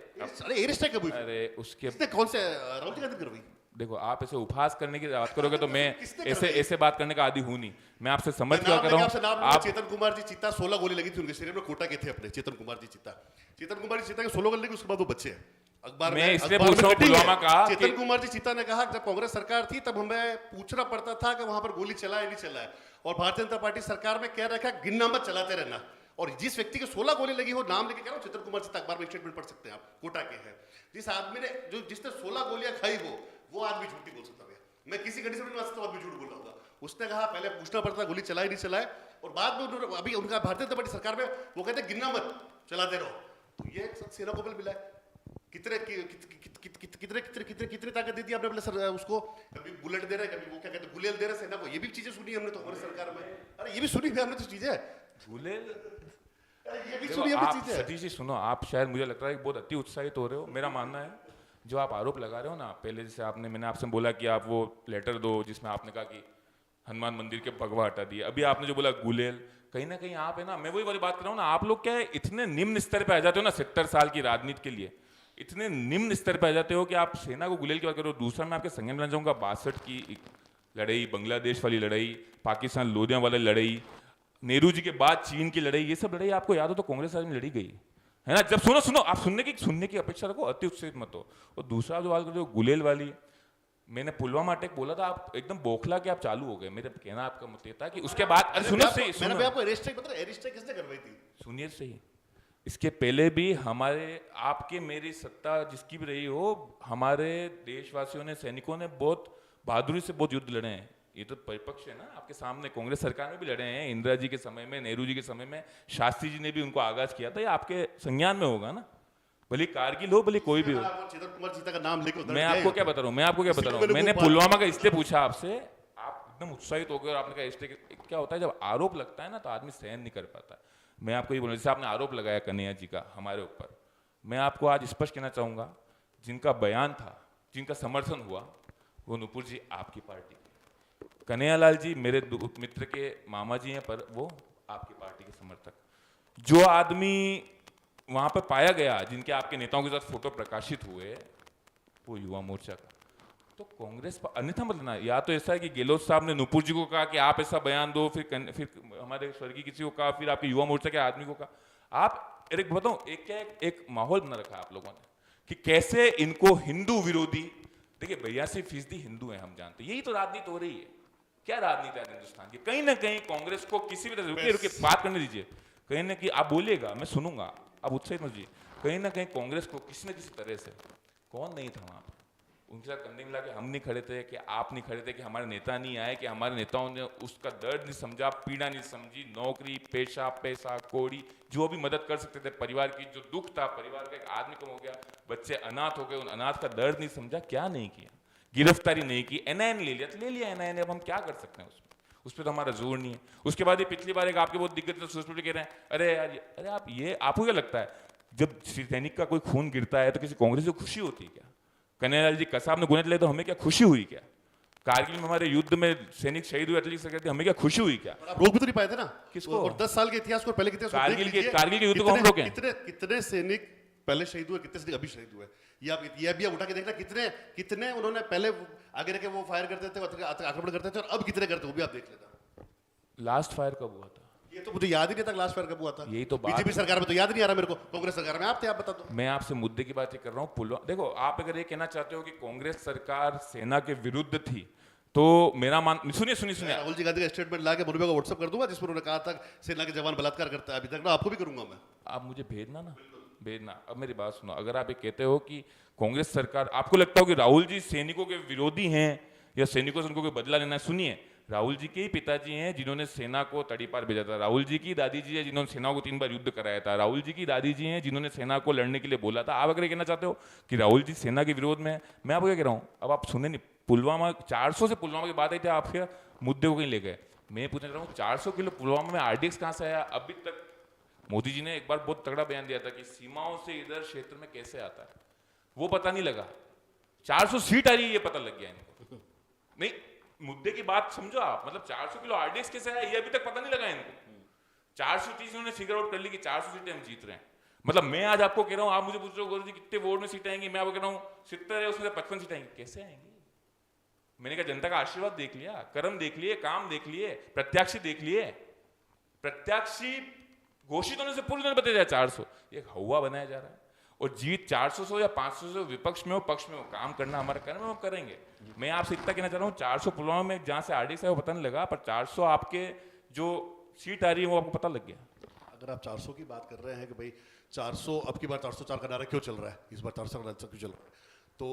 अरे एयर स्ट्राइक कब हुई? अरे उसके किसने, कौन से राहुल जी गांधी करवाई? देखो, आप ऐसे उपहास करने की बात करोगे तो मैं किसने ऐसे करवाई? ऐसे बात करने का आदी हूं नहीं। मैं आपसे समझ मैं क्या नाम कर लेके रहा आपसे नाम हूँ लूंगा, आप। चेतन कुमार जी चित्ता, 16 गोली लगी थी उनके शरीर में, कोटा के थे अपने, चेतन कुमार जी चित्ता। चेतन कुमार जी चित्ता के 16 गोली लगी, उसके बाद वो बच्चे हैं। अखबार मैं में इसलिए अखबार पूछ रहा हूं में कटिंग है। पुलवामा का चेतन कि- कुमार जी चित्ता ने कहा जब कांग्रेस सरकार थी तब हमें पूछना पड़ता था कि वहां पर गोली चला है नहीं चला है, और भारतीय जनता पार्टी सरकार में कह रखा गिनना मत, चलाते रहना। और जिस व्यक्ति के 16 गोली लगी हो, नाम लेके कह रहा हूं, चेतन कुमार चित्ता, अखबार में स्टेटमेंट पढ़ सकते हैं आप, कोटा के हैं। जिस आदमी ने जिसने 16 गोलियां खाई हो, वो आदमी झूठी बोल सकता है। मैं किसी कंडीशन में नहीं आ सकता आदमी झूठ बोल रहा होगा। उसने कहा पहले पूछना पड़ता था गोली चलाए नहीं चलाए, और बाद में उन्होंने अभी उनका भारतीय जनता पार्टी सरकार में वो कहते हैं गिनना मत, चलाते रहो। तो ये सेना को बल मिला है। कितने कितने कितने कितने कितने ताकत दी थी आपने अपने उसको, कभी बुलेट दे रहे, कभी वो क्या कहते हैं गुलेल दे रहे सेना को। ये भी चीजें सुनी हमने तो हमारी सरकार में। अरे ये भी सुनी है हमने तो चीजें, ये भी सुनी हमने आप चीजें। सतीश जी सुनो, आप शायद मुझे लगता है कि बहुत अति उत्साहित हो रहे हो। मेरा मानना है जो आप आरोप लगा रहे हो ना, पहले जैसे मैंने आपसे बोला कि आप वो लेटर दो जिसमें आपने कहा कि हनुमान मंदिर के भगवा हटा दिए, अभी आपने जो बोला गुलेल, कहीं ना कहीं आप है ना, मैं वही वाली बात कर रहा हूँ ना, आप लोग क्या है इतने निम्न स्तर पे आ जाते हो ना 70 साल की राजनीति के लिए, इतने निम्न स्तर पे आ जाते हो कि आप सेना को गुलेल की बात करो। दूसरा मैं आपके संज्ञान में जाऊंगा, 62 की लड़ाई, बांग्लादेश वाली लड़ाई, पाकिस्तान लोधिया वाली लड़ाई, नेहरू जी के बाद चीन की लड़ाई, ये सब लड़ाई आपको याद हो तो कांग्रेस में लड़ी गई है ना। जब सुनो आप सुनने की अपेक्षा रखो, अति उत्साहित मत हो। और दूसरा जो बात करो गुलेल वाली, मैंने पुलवामा अटैक बोला था, आप एकदम बौखला के आप चालू हो गए। मेरा कहना आपका मत ये था कि उसके बाद अरे सुनो सही, मैंने भी आपको एयर स्ट्राइक बता, एयर स्ट्राइक किसने करवाई थी? सुनिए सही, इसके पहले भी हमारे आपके मेरी सत्ता जिसकी भी रही हो, हमारे देशवासियों ने, सैनिकों ने बहुत बहादुरी से बहुत युद्ध लड़े हैं। ये तो परिपक्ष है ना, आपके सामने कांग्रेस सरकार में भी लड़े हैं, इंदिरा जी के समय में, नेहरू जी के समय में, शास्त्री जी ने भी उनको आगाज किया था। ये आपके संज्ञान में होगा ना, भले कारगिल हो भले कोई भी हो। चेतन कुमार जीता का नाम लेकर मैं आपको क्या बता रहा हूँ, मैंने पुलवामा का इसलिए पूछा आपसे, आप एकदम उत्साहित हो गए और आपने कहा इसलिए। क्या होता है जब आरोप लगता है ना तो आदमी सहन नहीं कर पाता। मैं आपको ये बोलूँ, जैसे आपने आरोप लगाया कन्हैया जी का हमारे ऊपर, मैं आपको आज स्पष्ट कहना चाहूँगा, जिनका बयान था, जिनका समर्थन हुआ, वो नुपुर जी आपकी पार्टी की, कन्हैया लाल जी मेरे मित्र के मामा जी हैं, पर वो आपकी पार्टी के समर्थक। जो आदमी वहाँ पर पाया गया, जिनके आपके नेताओं के साथ फोटो प्रकाशित हुए, वो युवा मोर्चा का। तो कांग्रेस पर अन्यथा मत लेना। या तो ऐसा है कि गहलोत साहब ने नुपुर जी को कहा कि आप ऐसा बयान दो, फिर हमारे स्वर्गीय किसी को कहा, फिर आपके युवा मोर्चा के आदमी को कहा। आप एक बताऊं, एक माहौल बना रखा है आप लोगों ने कि कैसे इनको हिंदू विरोधी। देखिए 82% हिंदू हैं, हम जानते हैं। यही तो राजनीति हो रही है। क्या राजनीति है हिंदुस्तान की? कहीं ना कहीं कांग्रेस को किसी भी तरह, रुकिए बात करने दीजिए, कहीं ना कहीं आप बोलिएगा, मैं सुनूंगा, आप उत्साहित मत दीजिए। कहीं ना कहीं कांग्रेस को किसी न किसी तरह से, कौन नहीं था वहां पर, उनके साथ कंधे मिला के हम नहीं खड़े थे, कि आप नहीं खड़े थे, कि हमारे नेता नहीं आए, कि हमारे नेताओं ने उसका दर्द नहीं समझा, पीड़ा नहीं समझी, नौकरी पेशा पैसा कौड़ी जो भी मदद कर सकते थे, परिवार की जो दुख था, परिवार का एक आदमी कम हो गया, बच्चे अनाथ हो गए, उन अनाथ का दर्द नहीं समझा, क्या नहीं किया, गिरफ्तारी नहीं की, एनआईए ले लिया तो ले लिया एनआईए ने, अब हम क्या कर सकते हैं उसमें, उस पर तो हमारा जोर नहीं है। उसके बाद ये पिछली बार एक आपके बहुत दिग्गज सुरेश कह रहे हैं, अरे यार, अरे आप ये, आपको क्या लगता है जब सैनिक का कोई खून गिरता है तो किसी कांग्रेस को खुशी होती है क्या? कन्हैयालाल जी कसाब ने गुनेत ले तो हमें क्या खुशी हुई क्या? कारगिल में हमारे युद्ध में सैनिक शहीद हुए, अटली सकते हमें क्या खुशी हुई क्या? आप रोक भी तो नहीं पाए थे ना किसको? और 10 साल के इतिहास को, पहले के इतिहास को कारगिल देख लीजिए। कारगिल के युद्ध को हम रोके? कितने सैनिक पहले शहीद हुए, कितने सैनिक अभी शहीद हुए, ये भी आप उठा के देखना, कितने उन्होंने पहले आगे रखे वो फायर करते थे, आक्रमण करते थे, और अब कितने करते, वो भी आप देख लेना। लास्ट फायर कब हुआ था? ये तो मुझे याद ही नहीं था लास्ट फायर कब हुआ था। यही तो बात बीजेपी सरकार में तो याद नहीं आ रहा मेरे को, कांग्रेस सरकार में आप थे, आप बता दो। मैं आपसे मुद्दे की बात ये कर रहा हूँ। पुलवामा देखो, आप अगर ये कहना चाहते हो कि कांग्रेस सरकार सेना के विरुद्ध थी, तो मेरा मान, सुनिए राहुल जी गांधी का स्टेटमेंट ला के मुर्मू को व्हाट्सएप कर दूंगा, जिसमें उन्होंने कहा था सेना के जवान बलात्कार करता है, अभी तक ना, आपको भी करूंगा मैं। आप मुझे भेजना। अब मेरी बात सुनो, अगर आप ये कहते हो कि कांग्रेस सरकार, आपको लगता हो कि राहुल जी सैनिकों के विरोधी हैं या सैनिकों से उनको कोई बदला लेना है, सुनिए, राहुल जी के ही पिताजी हैं जिन्होंने सेना को तड़ीपार भेजा था, राहुल जी की दादी जी है जिन्होंने सेना को 3 बार युद्ध कराया था, राहुल जी की दादी जी हैं जिन्होंने सेना को लड़ने के लिए बोला था। आप अगर ये कहना चाहते हो कि राहुल जी सेना के विरोध में, मैं आपको क्या कह रहा हूँ, अब आप सुने नहीं, पुलवामा 400 से पुलवामा की बात आई थी, आपके मुद्दे को कहीं ले गए। मैं पूछना चाह रहा हूँ 400 किलो पुलवामा में आरडीएक्स कहाँ से आया? अभी तक मोदी जी ने एक बार बहुत तगड़ा बयान दिया था कि सीमाओं से इधर क्षेत्र में कैसे आता है, वो पता नहीं लगा। 400 सीट आ रही है ये पता लग गया इनको। नहीं, मुद्दे की बात समझो आप, मतलब 400 किलो आरडीएक्स कैसे है ये अभी तक पता नहीं लगा इनको। 430 उन्होंने फिगर आउट कर ली कि 400 सीटें हम जीत रहे हैं। मतलब मैं आज आपको कह रहा हूं, आप मुझे पूछ रहे हो गौरव जी कितने वोट में सीटें आएंगी, मैं आपको कह रहा हूं 70 है, उसमें से 55 सीटें आएंगी, कैसे आएंगी? मैंने कहा जनता का आशीर्वाद देख लिया, कर्म देख लिए, काम देख लिए, प्रत्याशी देख लिए। प्रत्याशी घोषित होने से पूर्व दिन बताया जाए 400, एक हवा बनाया जा रहा है। और जीत 400 से या 500 से, विपक्ष में हो पक्ष में हो, काम करना हमारा कर्म है, हम करेंगे। मैं आपसे इतना कहना चाह रहा हूँ, 400 पुलवामा में जहां से आरडीएक्स है वो पता नहीं लगा, पर 400 आपके जो सीट आ रही है वो आपको पता लग गया। अगर आप 400 की बात कर रहे हैं कि भाई 400, अब की बार 404 का नारा क्यों चल रहा है, इस बार 400 का नारा क्यों चल रहा है, तो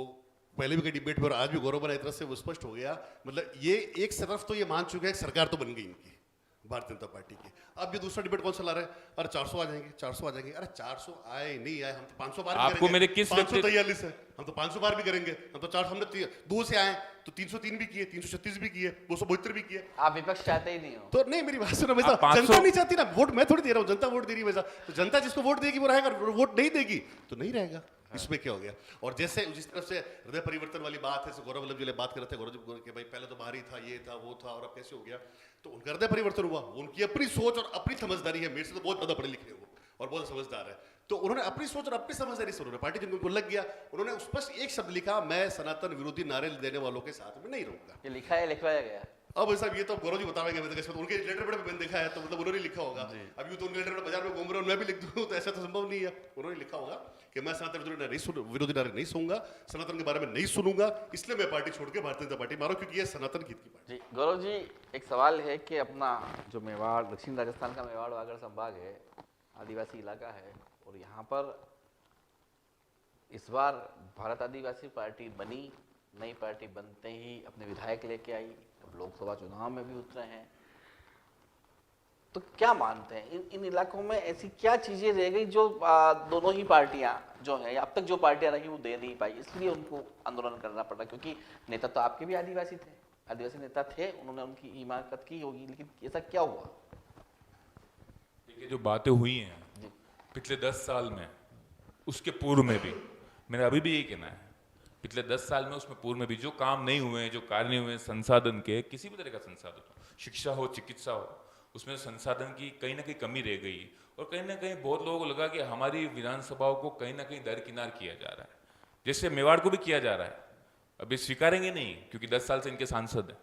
पहले भी कई डिबेट में और आज भी गौरव बना एक तरह से वो स्पष्ट हो गया। मतलब ये एक तरफ तो ये मान चुके हैं सरकार तो बन गई इनकी भारतीय जनता पार्टी की, अब ये दूसरा डिबेट कौन चला रहा है, अरे 400 आ जाएंगे, 400 आ जाएंगे, अरे 400 आए नहीं आए, हम तो 500 बार आपको मेरे किस 543 है, हम तो 500 बार भी करेंगे, हम तो 400, हमने 2 से आए तो 303 भी किए, 336 भी किए, 272 भी किए। आप विपक्ष चाहते ही नहीं हो तो नहीं, मेरी बात सुनो, जनता नहीं चाहती ना, वोट मैं थोड़ी दे रहा हूँ, जनता वोट दे रही है वैसा, तो जनता जिसको वोट देगी वो रहेगा, वोट नहीं देगी तो नहीं रहेगा। इसमें क्या हो गया? और जैसे जिस तरफ से हृदय परिवर्तन वाली बात है, गौरव वल्लभ जी बात कर रहे थे, गौरव जी के भाई पहले तो बाहरी था, ये था वो था, और अब कैसे हो गया, तो उनका हृदय परिवर्तन हुआ, उनकी अपनी सोच और अपनी समझदारी है, मेरे से तो बहुत ज्यादा पढ़े लिखे वो और बहुत समझदार है, तो उन्होंने अपनी सोच और अपनी समझदारी से उन्होंने पार्टी जिनको लग गया, उन्होंने उस पर एक शब्द लिखा, मैं सनातन विरोधी नारे देने वालों के साथ में नहीं रहूंगा। ये लिखा है, लिखवाया गया? अब साहब ये तो गौरव जी बताएंगे, उनके लेटर पर मैंने देखा है, तो मतलब उन्होंने लिखा होगा, अब यूं तो उनके लेटर बाजार में घूम रहा हूं, मैं भी लिख दूं तो ऐसा तो संभव नहीं है। उन्होंने लिखा होगा कि मैं सनातन विरोधी नारे नहीं सुनूंगा, सनातन के बारे में नहीं सुनूंगा, इसलिए मैं पार्टी छोड़ के भारतीय जनता पार्टी मारो, क्योंकि ये सनातन हित की पार्टी। जी गौरव जी, एक सवाल है कि अपना जो मेवाड़, दक्षिण राजस्थान का मेवाड़ वागड़ संभाग है, आदिवासी इलाका है, और यहाँ पर इस बार भारत आदिवासी पार्टी बनी नई पार्टी बनते ही अपने विधायक लेके आई, अब लोकसभा चुनाव में भी उतरे हैं, तो क्या मानते हैं इन इलाकों में ऐसी क्या चीजें रह गई जो दोनों ही पार्टियां जो है अब तक जो पार्टियां रही वो दे नहीं पाई, इसलिए उनको आंदोलन करना पड़ा? क्योंकि नेता तो आपके भी आदिवासी थे, आदिवासी नेता थे, उन्होंने उनकी हिमाकत की होगी, लेकिन ऐसा क्या हुआ? देखिए, जो बातें हुई हैं पिछले 10 साल में, उसके पूर्व में भी, मेरा अभी भी यही कहना है, पिछले 10 साल में, उसमें पूर्व में भी जो काम नहीं हुए, जो कार्य नहीं हुए संसाधन के, किसी भी तरह का संसाधन हो, शिक्षा हो, चिकित्सा हो, उसमें संसाधन की कहीं ना कहीं कमी रह गई। और कहीं ना कहीं बहुत लोगों को लगा कि हमारी विधानसभाओं को कहीं ना कहीं दरकिनार किया जा रहा है, जैसे मेवाड़ को भी किया जा रहा है। अभी स्वीकारेंगे नहीं, क्योंकि 10 साल से इनके सांसद हैं,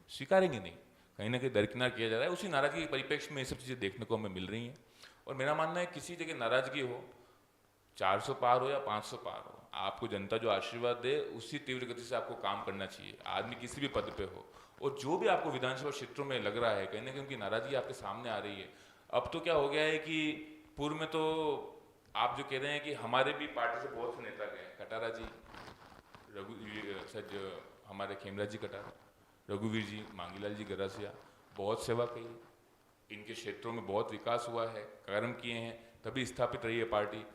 स्वीकारेंगे नहीं, कहीं ना कहीं दरकिनार किया जा रहा है। उसी नाराजगी के परिप्रेक्ष्य में ये सब चीज़ें देखने को हमें मिल रही हैं। और मेरा मानना है किसी जगह नाराजगी हो, 400 पार हो या 500 पार हो, आपको जनता जो आशीर्वाद दे उसी तीव्र गति से आपको काम करना चाहिए, आदमी किसी भी पद पे हो। और जो भी आपको विधानसभा क्षेत्रों में लग रहा है कहीं ना कहीं उनकी नाराजगी आपके सामने आ रही है। अब तो क्या हो गया है कि पूर्व में तो आप जो कह रहे हैं कि हमारे भी पार्टी से बहुत से नेता गए, कटारा जी, हमारे खेमराज जी कटारा, रघुवीर जी, मांगीलाल जी गरासिया, बहुत सेवा की, इनके क्षेत्रों में बहुत विकास हुआ है, कर्म किए हैं, तभी स्थापित रही है पार्टी।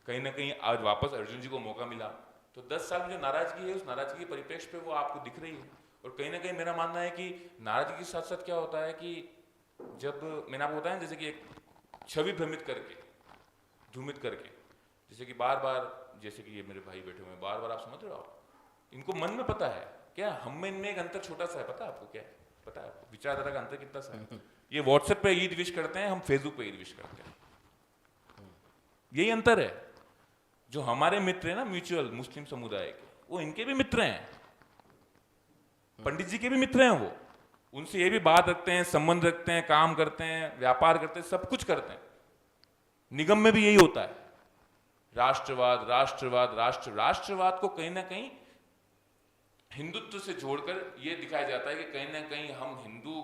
कहीं ना कहीं आज वापस अर्जुन जी को मौका मिला, तो 10 साल में जो नाराजगी है उस नाराजगी के परिप्रेक्ष्य पे वो आपको दिख रही है। और कहीं ना कहीं मेरा मानना है कि नाराजगी के साथ साथ क्या होता है कि जब मैंने आपको बताया जैसे कि एक छवि भ्रमित करके, ध्रुमित करके, जैसे कि बार बार, जैसे कि ये मेरे भाई बैठे हुए हैं, बार बार आप समझ रहे हो, इनको मन में पता है क्या हम में इनमें एक अंतर छोटा सा है, पता है आपको? क्या है पता है आपको? विचारधारा का अंतर कितना सा है? ये व्हाट्सएप पे ईद विश करते हैं, हम फेसबुक पे ईद विश करते हैं, यही अंतर है। जो हमारे मित्र हैं ना म्यूचुअल मुस्लिम समुदाय के, वो इनके भी मित्र हैं, पंडित जी के भी मित्र हैं, वो उनसे ये भी बात रखते हैं, संबंध रखते हैं, काम करते हैं, व्यापार करते हैं, सब कुछ करते हैं। निगम में भी यही होता है, राष्ट्रवाद राष्ट्रवाद राष्ट्रवाद को कहीं ना कहीं हिंदुत्व से जोड़कर ये दिखाया जाता है कि कहीं ना कहीं हम हिंदू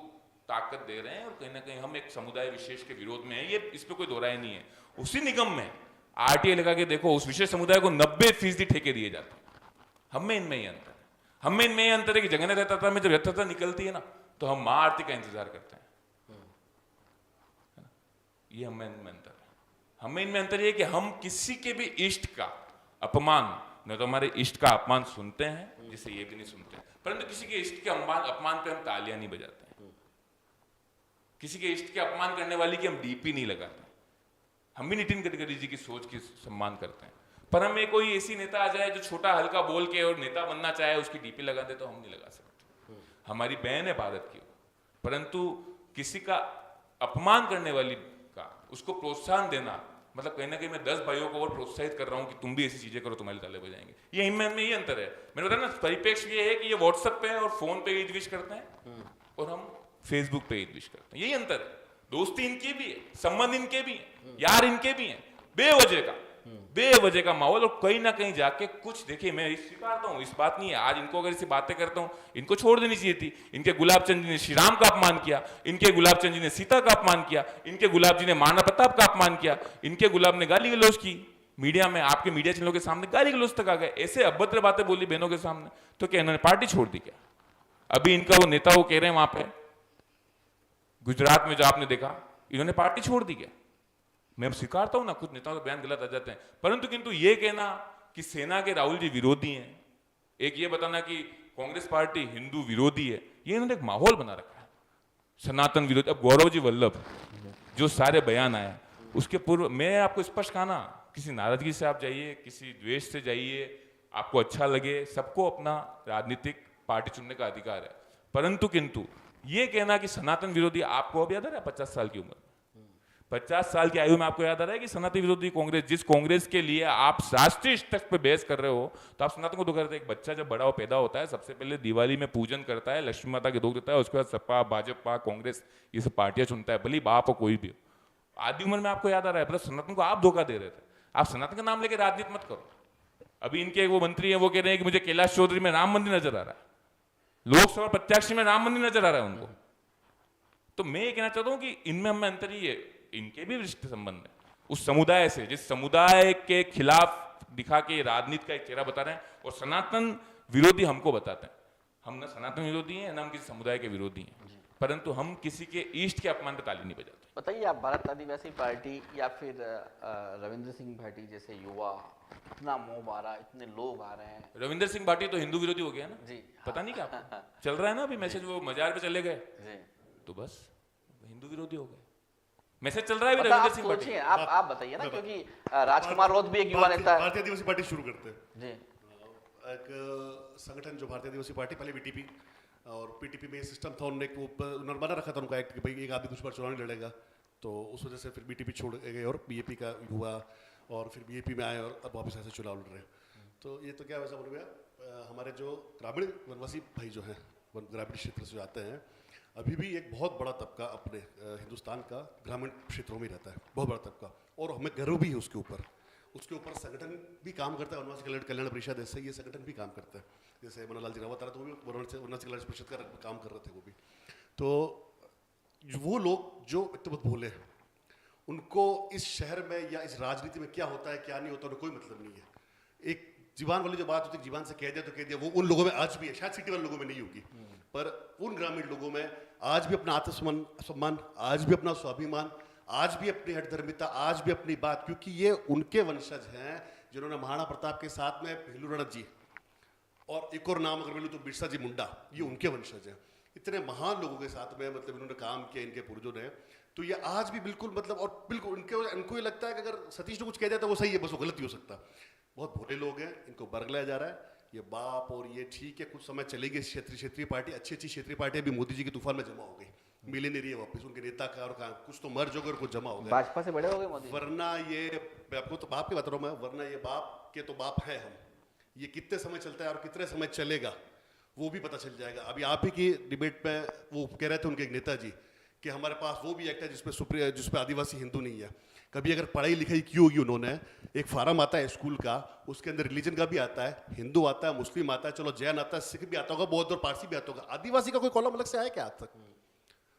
ताकत दे रहे हैं और कहीं ना कहीं हम एक समुदाय विशेष के विरोध में हैं, ये इस पे कोई दो राय नहीं है। उसी निगम में आरटीआई लगा के देखो, उस विशेष समुदाय को 90% ठेके दिए जाते हैं। हम में इनमें ही अंतर है, हम में इनमें ये अंतर है कि जगन्नाथ रथयात्रा में जब रथयात्रा निकलती है ना, तो हम मां आरती का इंतजार करते हैं, ये हम में इनमें अंतर है। हमें इनमें अंतर ये कि हम किसी के भी इष्ट का अपमान, न तो हमारे इष्ट का अपमान सुनते हैं, जिसे ये भी नहीं सुनते हैं, परंतु किसी के इष्ट के अपमान पे हम तालियां नहीं बजाते हैं, किसी के इष्ट के अपमान करने वाली की हम डीपी नहीं लगाते। हम भी नितिन गडकरी जी की सोच की सम्मान करते हैं, पर हमें कोई ऐसी नेता आ जाए जो छोटा हल्का बोल के और नेता बनना चाहे, उसकी डीपी लगा दे, तो हम नहीं लगा सकते। हमारी बहन है भारत की, परंतु किसी का अपमान करने वाली का उसको प्रोत्साहन देना, मतलब कहीं ना कहीं मैं 10 भाइयों को और प्रोत्साहित कर रहा हूं कि तुम भी ऐसी चीजें करो, तुम्हारे ताले बजाएंगे। ये इनमें ये अंतर है। मैंने बताया ना, परिप्रेक्ष्य ये है कि ये व्हाट्सएप पे और फोन पे ईद विश करते हैं और हम फेसबुक पे ईद विश करते हैं, यही अंतर है। दोस्ती इनकी भी है, संबंध इनके भी है, यार इनके भी हैं, बेवजह का माहौल। और कहीं ना कहीं जाके कुछ, देखिए मैं स्वीकारता हूँ, इस बात नहीं है, आज इनको अगर ऐसी बातें करता हूँ, इनको छोड़ देनी चाहिए थी। इनके गुलाब चंद जी ने श्री राम का अपमान किया, इनके गुलाब चंद जी ने सीता का अपमान किया, इनके गुलाब जी ने महाराणा प्रताप का अपमान किया, इनके गुलाब ने गाली गलौज की मीडिया में, आपके मीडिया चैनलों के सामने गाली गलौज तक आ गए, ऐसे अभद्र बातें बोली बहनों के सामने। तो क्या इन्होंने पार्टी छोड़ दी क्या? अभी इनका वो नेता वो कह रहे हैं वहां पे गुजरात में, जो आपने देखा, इन्होंने पार्टी छोड़ दी क्या? मैं स्वीकारता हूं ना, कुछ नेताओं के बयान गलत आ जाते हैं, परंतु किंतु ये कहना कि सेना के राहुल जी विरोधी हैं, एक ये बताना कि कांग्रेस पार्टी हिंदू विरोधी है, ये इन्होंने एक माहौल बना रखा है, सनातन विरोधी। अब गौरव जी वल्लभ जो सारे बयान आए, उसके पूर्व मैं आपको स्पष्ट कहा ना, किसी नाराजगी से आप जाइए, किसी द्वेष से जाइए, आपको अच्छा लगे, सबको अपना राजनीतिक पार्टी चुनने का अधिकार है, परंतु किंतु ये कहना कि सनातन विरोधी, आपको अब याद आ रहा है 50 साल की उम्र, 50 साल की आयु में आपको याद आ रहा है कि सनातन विरोधी कांग्रेस, जिस कांग्रेस के लिए आप राष्ट्रीय स्तर पर बहस कर रहे हो, तो आप सनातन को दुख करते हैं। एक बच्चा जब बड़ा हो, पैदा होता है, सबसे पहले दिवाली में पूजन करता है, लक्ष्मी माता के दुख देता है, उसके बाद सपा, भाजपा, कांग्रेस, ये सब पार्टियां चुनता है, भले बाप हो कोई भी। आदि उम्र में आपको याद आ रहा है, मतलब सनातन को आप धोखा दे रहे थे। आप सनातन का नाम लेकर राजनीति मत करो। अभी इनके वो मंत्री है, वो कह रहे हैं कि मुझे कैलाश चौधरी में राम मंदिर नजर आ रहा है, लोकसभा प्रत्याशी में राम मंदिर नजर आ रहा है उनको। तो मैं ये कहना चाहता हूं कि इनमें हमें अंतर ही है, इनके भी रिश्ते संबंध है उस समुदाय से, जिस समुदाय के खिलाफ दिखा के राजनीति का एक चेहरा बता रहे हैं। और सनातन विरोधी हमको बताते हैं। हम न सनातन विरोधी हैं न हम किसी समुदाय के विरोधी हैं, परंतु हम किसी के ईष्ट के अपमान पे ताली नहीं बजाते। बताइए आप, भारत आदिवासी पार्टी या फिर रविंद्र सिंह भाटी जैसे युवा, इतना मोह मारा, इतने लोग आ रहे हैं। रविंद्र सिंह भाटी तो हिंदू विरोधी हो गया ना जी, पता नहीं क्या आपको चल रहा है ना अभी मैसेज, वो मजार पे चले गए जी। तो बस हिंदू विरोधी हो गए, मैसेज चल रहा है अभी मतलब रविंद्र आप सिंह भाटी। सोचिए, आप बताइए ना, क्योंकि राजकुमार रोध भी एक युवा नेता है। भारतीय आदिवासी पार्टी शुरू करते हैं जी, एक संगठन जो भारतीय आदिवासी पार्टी, पहले बीटीपी और पीटीपी में सिस्टम था, उन्होंने उन्होंने बना रखा था उनका एक्ट कि भाई एक आदमी कुछ बार चुनाव नहीं लड़ेगा, तो उस वजह से फिर बीटीपी छोड़ गए और बीएपी का हुआ और फिर बीएपी में आए और अब वापस ऐसे चुनाव लड़ रहे हैं। तो ये तो क्या वैसा बोल गया, हमारे जो ग्रामीण वनवासी भाई जो हैं ग्रामीण क्षेत्र से आते हैं, अभी भी एक बहुत बड़ा तबका अपने हिंदुस्तान का ग्रामीण क्षेत्रों में रहता है, बहुत बड़ा तबका, और हमें गर्व भी है उसके ऊपर। उसके ऊपर संगठन भी काम करता है, वनवासी कल्याण परिषद ऐसे ये संगठन भी काम करता है, जैसे मनोहर लाल जी रावत आ रहे थे वो भी वनवासी कल्याण परिषद का काम कर रहे थे वो भी। तो वो लोग जो इतने बहुत भोले हैं, उनको इस शहर में या इस राजनीति में क्या होता है क्या नहीं होता उन्हें कोई मतलब नहीं है। एक जीवान वाली जो बात होती है, जीवान से कह दिया तो कह दिया, वो उन लोगों में आज भी है, शायद सिटी वाले लोगों में नहीं होगी, पर उन ग्रामीण लोगों में आज भी अपना आत्मसम्मान, आज भी अपना स्वाभिमान, आज भी अपनी हठधर्मिता, आज भी अपनी बात, क्योंकि ये उनके वंशज हैं जिन्होंने महाराणा प्रताप के साथ में भेलू रणत जी और एक और नाम अगर बोलूं तो बिरसा जी मुंडा, ये उनके वंशज हैं। इतने महान लोगों के साथ में मतलब इन्होंने काम किया इनके पूर्वजों ने, तो ये आज भी बिल्कुल मतलब, और बिल्कुल उनको ये लगता है कि अगर सतीश ने कुछ कह दिया तो वो सही है, बस वो गलत ही हो सकता। बहुत भोले लोग हैं, इनको बरगलाया जा रहा है, ये बाप और ये ठीक है, कुछ समय चलेगी क्षेत्रीय पार्टी, अच्छी क्षेत्रीय पार्टी अभी मोदी जी के तूफान में जमा हो गई, मिले नहीं रही है वापस, उनके नेता का और कुछ तो मर्ज होकर कुछ जमा हो गया, भाजपा से बड़े हो गए मोदी। वरना ये, मैं आपको तो बाप की बता रहा हूँ मैं, वरना ये बाप के तो बाप है हम, ये कितने समय चलता है और कितने समय चलेगा वो भी पता चल जाएगा। अभी आप ही की डिबेट में वो कह रहे थे उनके एक नेताजी कि हमारे पास वो भी एक्ट है जिसपे आदिवासी हिंदू नहीं है। कभी अगर पढ़ाई लिखाई की होगी उन्होंने, एक फार्म आता है स्कूल का, उसके अंदर रिलीजन का भी आता है, हिंदू आता है, मुस्लिम आता है, चलो जैन आता है, सिख भी आता होगा, बौद्ध और पारसी भी आता होगा, आदिवासी का कोई कॉलम अलग से आया क्या आज तक?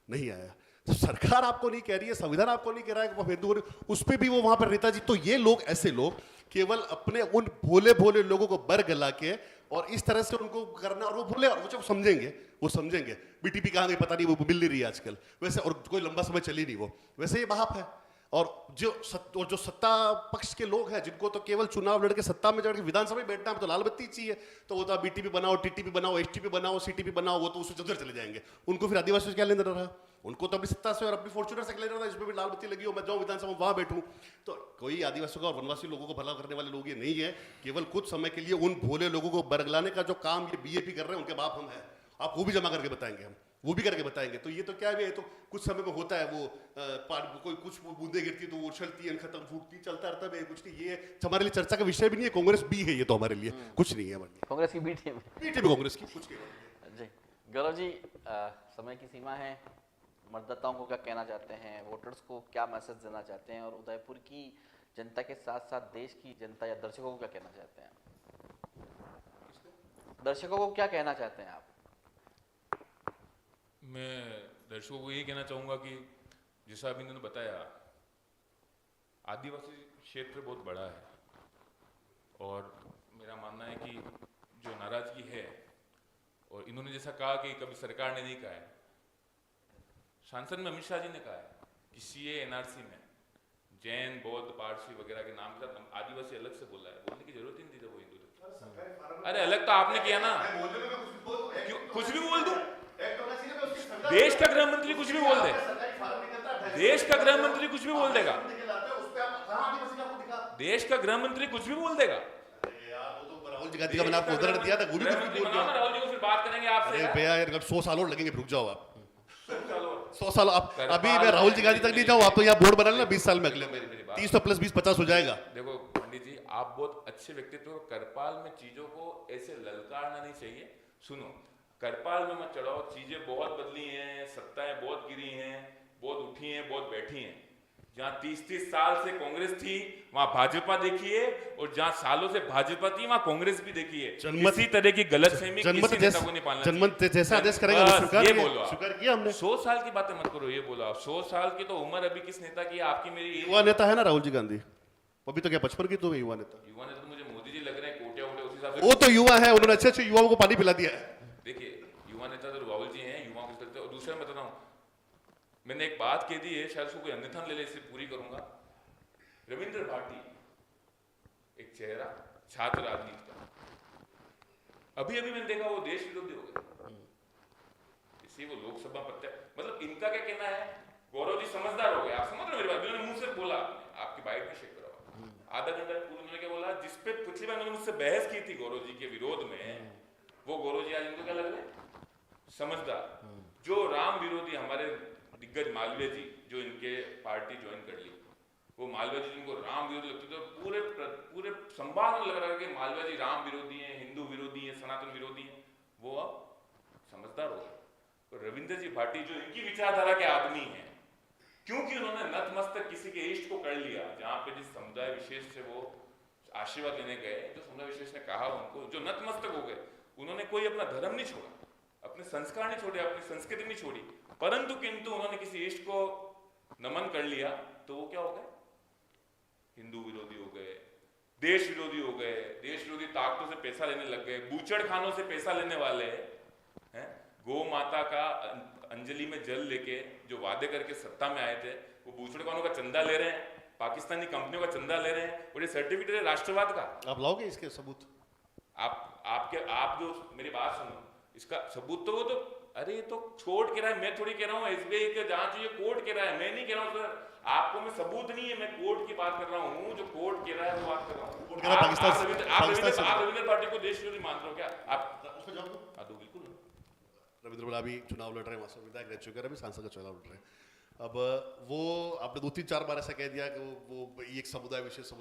नहीं आया। तो सरकार आपको नहीं कह रही है, संविधान आपको नहीं कह रहा है कि वो हिंदू, उस पर भी वो वहां पर नेताजी। तो ये लोग, ऐसे लोग केवल अपने उन भोले भोले लोगों को बर गला के और इस तरह से उनको करना, और वो भूले, और वो जब समझेंगे बीटीपी कहाँ गई पता नहीं, वो मिल नहीं रही आजकल वैसे, और कोई लंबा समय चली नहीं वो, वैसे ये बाप है। और जो सत्ता पक्ष के लोग हैं, जिनको तो केवल चुनाव लड़के सत्ता में चढ़ के विधानसभा में बैठना है, तो लाल बत्ती चाहिए, तो वो तो बीटीपी बनाओ, टीटीपी बनाओ, एसटीपी बनाओ, सीटीपी बनाओ, वो तो उससे उधर चले जाएंगे। उनको फिर आदिवासी से क्या लेना रहा? उनको तो अपनी सत्ता से और अपनी फॉर्च्यूनर से लेना रहा, इसमें भी लाल बत्ती लगी हो, मैं जाऊँ विधानसभा वहां बैठूं। तो कोई आदिवासियों का और वनवासी लोगों को भला करने वाले लोग ये नहीं है, केवल कुछ समय के लिए उन भोले लोगों को बरगलाने का जो काम ये बीएपी कर रहे हैं, उनके बाप हम हैं। आप वो भी जमा करके बताएंगे, हम वो भी करके बताएंगे। तो ये तो क्या है, तो कुछ समय में होता है वो कोई कुछ बूंदे गिरती तो वो उछलती है, खत्म फूटती, चलता रहता है, कुछ नहीं। ये हमारे लिए चर्चा का विषय भी नहीं है, कांग्रेस भी है, ये तो हमारे लिए कुछ नहीं है हमारे लिए। कांग्रेस की बी टीम कांग्रेस की कुछ नहीं। जी गौरव जी, समय की सीमा है, मतदाताओं को क्या कहना चाहते हैं, वोटर्स को क्या मैसेज देना चाहते हैं, और उदयपुर की जनता के साथ साथ देश की जनता या दर्शकों को क्या कहना चाहते हैं? दर्शकों को क्या कहना चाहते हैं आप? मैं दर्शकों को यही कहना चाहूँगा कि जैसा अभी इन्होंने बताया, आदिवासी क्षेत्र बहुत बड़ा है, और मेरा मानना है कि जो नाराजगी है, और इन्होंने जैसा कहा कि कभी सरकार ने नहीं कहा है, सांसद में अमित शाह जी ने कहा है कि सीए एनआरसी में जैन, बौद्ध, पारसी वगैरह के नाम के साथ आदिवासी अलग से बोला है, बोलने की जरूरत ही नहीं थी जब वो हिंदू थे। अरे अलग तो आपने किया ना, कुछ भी बोल दो, देश का गृह मंत्री कुछ भी बोल दे, देश का गृह मंत्री कुछ भी बोल देगा, देश का गृह मंत्री कुछ भी बोल देगा। राहुल जी का मैंने आपको उदाहरण दिया था, वो भी कुछ भी बोल दिया। राहुल जी को फिर बात करेंगे आपसे। अरे भैया यार, 100 साल और लगेंगे, रुक जाओ आप। 100 साल आप, अभी मैं राहुल जी गांधी तक नहीं जाऊँ, आप तो यहाँ बोर्ड बना लेना 20 साल में, अगले 30 तो प्लस 20 50 हो जाएगा। देखो पंडित जी, आप बहुत अच्छे व्यक्तित्व, करपाल में चीजों को ऐसे ललकारना नहीं चाहिए। सुनो, करपाल में मत चढ़ाओ, चीजें बहुत बदली हैं, सत्ताएं बहुत गिरी हैं, बहुत उठी हैं, बहुत बैठी हैं। जहाँ 30-30 साल से कांग्रेस थी वहां भाजपा देखिए, और जहाँ सालों से भाजपा थी वहां कांग्रेस भी देखिए। किसी तरह की गलतफहमी किसी नेता को नहीं पालना चाहिए। जनमत जैसा आदेश करेगा वो ये बोलो, स्वीकार किया हमने। 100 साल की बातें मत करो, ये बोलो आप 100 साल की तो उम्र अभी किस नेता की, आपकी मेरी युवा नेता है ना राहुल जी गांधी, अभी तो क्या 55 की तो युवा नेता। युवा नेता तो मुझे मोदी जी लग रहे हैं, कोटिया वोटिया उसी हिसाब वो से तो युवा है, उन्होंने अच्छे अच्छे युवाओं को पानी पिला दिया है। देखिए युवा नेता तो राहुल जी हैं, युवाओं को करते हैं। और दूसरा मैं बताता हूँ, मैंने एक बात कह दी है, शायद उसको कोई अन्यथा ले ले, इसे पूरी करूंगा। रविंद्र भाटी एक चेहरा छात्र राजनीति का, अभी अभी मैंने देखा वो देश विरोधी हो गए, इसी वो लोकसभा मतलब इनका क्या कहना है, गौरव जी समझदार हो गए। आप समझ रहे हो मेरी बात? उन्होंने मुंह से बोला, आपकी बाइट में शेयर करा आधा घंटा पूर्व उन्होंने क्या बोला, जिसपे पिछली बार उन्होंने मुझसे बहस की थी गौरव जी के विरोध में, वो गौरव जी आज इनको क्या लग रहे हैं, समझदार। जो राम विरोधी हमारे दिग्गज मालवीय जी, जो इनके पार्टी ज्वाइन कर ली, वो मालवीय जी जिनको राम विरोधी लगते थे, पूरे संवाद में लग रहा है कि मालवीय जी राम विरोधी हैं, हिंदू विरोधी हैं, सनातन विरोधी हैं, वो अब समझदार हो गए। तो रविंद्र जी भाटी जो इनकी विचारधारा के आदमी हैं, क्योंकि उन्होंने नतमस्तक किसी के इष्ट को कर लिया, जहां पे जिस समुदाय विशेष से वो आशीर्वाद लेने गए, जो समुदाय विशेष ने कहा उनको, जो नतमस्तक हो गए, उन्होंने कोई अपना धर्म नहीं छोड़ा, अपने संस्कार नहीं छोड़े, अपनी संस्कृति नहीं छोड़ी, परंतु किंतु उन्होंने किसी इष्ट को नमन कर लिया, तो वो क्या हो गए, हिंदू विरोधी हो गए, देश विरोधी हो गए, देश विरोधी ताकतों से पैसा लेने लग गए, बूचड़ खानों से पैसा लेने वाले हैं। गौ माता का अंजलि में जल लेके जो वादे करके सत्ता में आए थे, वो बूचड़ खानों का चंदा ले रहे हैं, पाकिस्तानी कंपनियों का चंदा ले रहे हैं, और ये सर्टिफिकेट है राष्ट्रवाद का। आप लाओगे इसके सबूत? आप जो मेरी बात सुनो, इसका सबूत तो वो तो, अरे ये तो कोर्ट कह रहा है, मैं थोड़ी कह रहा हूँ, एसबीआई के जांच ये कोर्ट कह रहा है, मैं नहीं कह रहा हूँ सर, आपको मैं सबूत नहीं है, मैं कोर्ट की बात कर रहा हूँ, जो कोर्ट कह रहा है वो बात कर रहा हूँ। आप रविंद्र पार्टी को देश विरोधी मान रहे हो क्या? आप उसको जवाब दो। हाँ, दो बिल्कुल। रविंद्र भाई अभी चुनाव लड़ रहे हैं, वहां से विधायक रह चुके हैं, अभी सांसद का चुनाव लड़ रहे हैं। अब वो आपने 2-3-4 बार ऐसा कह दिया कि वो एक समुदाय विशेष,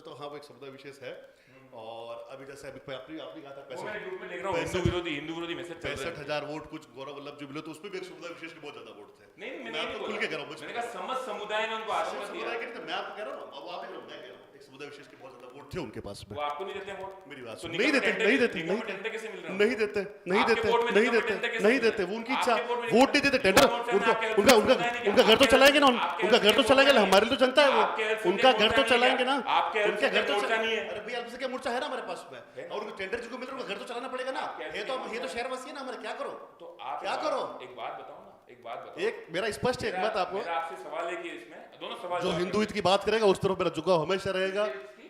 तो हाँ वो एक समुदाय विशेष है। और अभी जैसे अभी आपने कहा था 65,000 वोट कुछ गौरव वल्लभ जी मिले, तो उसमें भी एक समुदाय विशेष के बहुत ज्यादा वोट थे। नहीं, मैं आपको खुल के कह रहा हूँ, मैंने कहा समस्त समुदाय ने उनको आशीर्वाद दिया। मैं आपको कह रहा हूँ, अब आप मैं कह रहा हूँ एक समुदाय विशेष के बहुत ज्यादा वोट थे उनके पास में। वो आपको नहीं देते वोट? मेरी बात तो नहीं देते वो उनकी इच्छा, वोट नहीं देते, टेंडर उनका घर तो चलाएंगे ना, उनका घर तो चलाएंगे ना, हमारे लिए तो जनता है वो, उनका घर तो चलाएंगे ना, उनका घर तो चलाएंगे। अरे भैया आपसे क्या मोर्चा है ना हमारे पास में, और टेंडर जिसको मिल रहा है उनका घर तो चलाना पड़ेगा ना, ये तो शहरवासी है ना हमारे, क्या करो? तो आप क्या करो? एक बात बताओ ना, एक मेरा स्पष्ट है, एक बात आपको, आपसे सवाल है कि इसमें दोनों सवाल, जो हिंदू हित की बात करेगा उस तरफ मेरा झुकाव हमेशा रहेगा,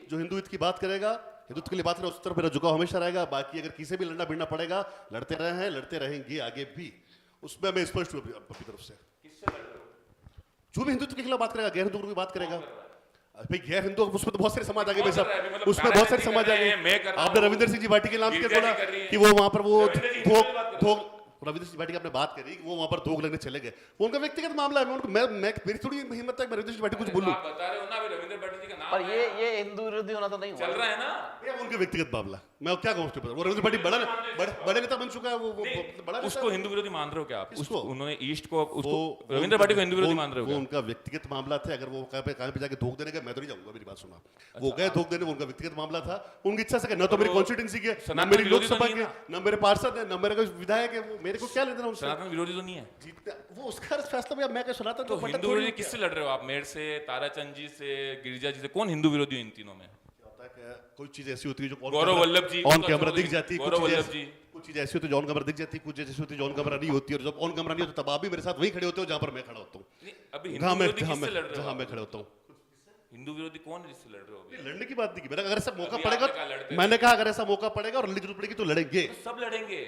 जो हिंदू हित की बात करेगा, हिंदुत्व के लिए बात करेगा उस तरफ मेरा झुकाव हमेशा रहेगा। बाकी अगर किसी भी लड़ना भिड़ना पड़ेगा, लड़ते रहे हैं, लड़ते रहेंगे आगे भी, उसमें मैं स्पष्ट हूँ अपनी तरफ से। जो भी हिंदुत्व के खिलाफ बात करेगा, गैर हिंदू की बात करेगा, भाई गैर हिंदू, उसमें तो बहुत सारे समाज आगे, उसमें बहुत सारे समाज आगे। आपने रविंद्र सिंह जी भाटी के नाम क्या बोला कि वो वहां पर वो रविंद्र सिंह भाटी की आपने बात करी, वो वहां पर धोख लगने चले गए, वो उनका व्यक्तिगत मामला है, मैं मेरी थोड़ी हिम्मत है मैं रविंद्र सिंह भाटी कुछ बोलूं। आप बता रहे हो ना, रविंद्र भाटी जी का नाम, पर ये हिंदू विरोधी होना तो नहीं चल रहा है ना, ये उनके व्यक्तिगत मामला, मैं क्या कहूं उसके ऊपर। वो रविंद्र भाटी बड़े नेता बन चुका है, वो बड़ा, उसको हिंदू विरोधी मान रहे हो क्या आप? उसको उन्होंने ईस्ट को, उसको रविंद्र भाटी को हिंदू विरोधी मान रहे हो? वो उनका व्यक्तिगत मामला था, अगर वो कहीं पे जाके धोख देने का, मैं तो नहीं जाऊंगा, मेरी बात सुना, वो गए धोख देने, उनका व्यक्तिगत मामला था, उनकी इच्छा से, न तो मेरी कॉन्स्टिट्यूंसी के, न मेरी लोकसभा के, न मेरे पार्षद है, न मेरे कोई विधायक है, वो मेरे को क्या लेना उनसे? सनातन विरोधी तो नहीं है, जीतने वो उसका फैसला भैया, मैं क्या सुनाता तो हिंदू विरोधी किससे लड़ रहे हो आप? मेयर से, ताराचंद जी से, गिरिजा जी से, कौन हिंदू विरोधी हो इन तीनों में? कोई चीज ऐसी होती है जो गौरव वल्लभ जी ऑन कैमरा दिख जाती है, गौरव वल्लभ जी, कुछ चीज ऐसी होती है जो ऑन कैमरा दिख जाती है, कुछ ऐसी होती है जो ऑन कैमरा नहीं होती है, और जब ऑन कैमरा नहीं होता तब आप भी मेरे साथ वही खड़े होते हो जहां पर मैं खड़ा होता हूं। अभी हिंदू विरोधी किससे लड़ रहे हो? जहां मैं खड़ा होता हूं, हिंदू विरोधी कौन है जिससे लड़ रहे हो? लड़ने की बात नहीं की, मैंने अगर ऐसा मौका पड़ेगा, मैंने कहा अगर ऐसा मौका पड़ेगा और लड़ने की जरूरत पड़ेगी तो लड़ेंगे, सब लड़ेंगे,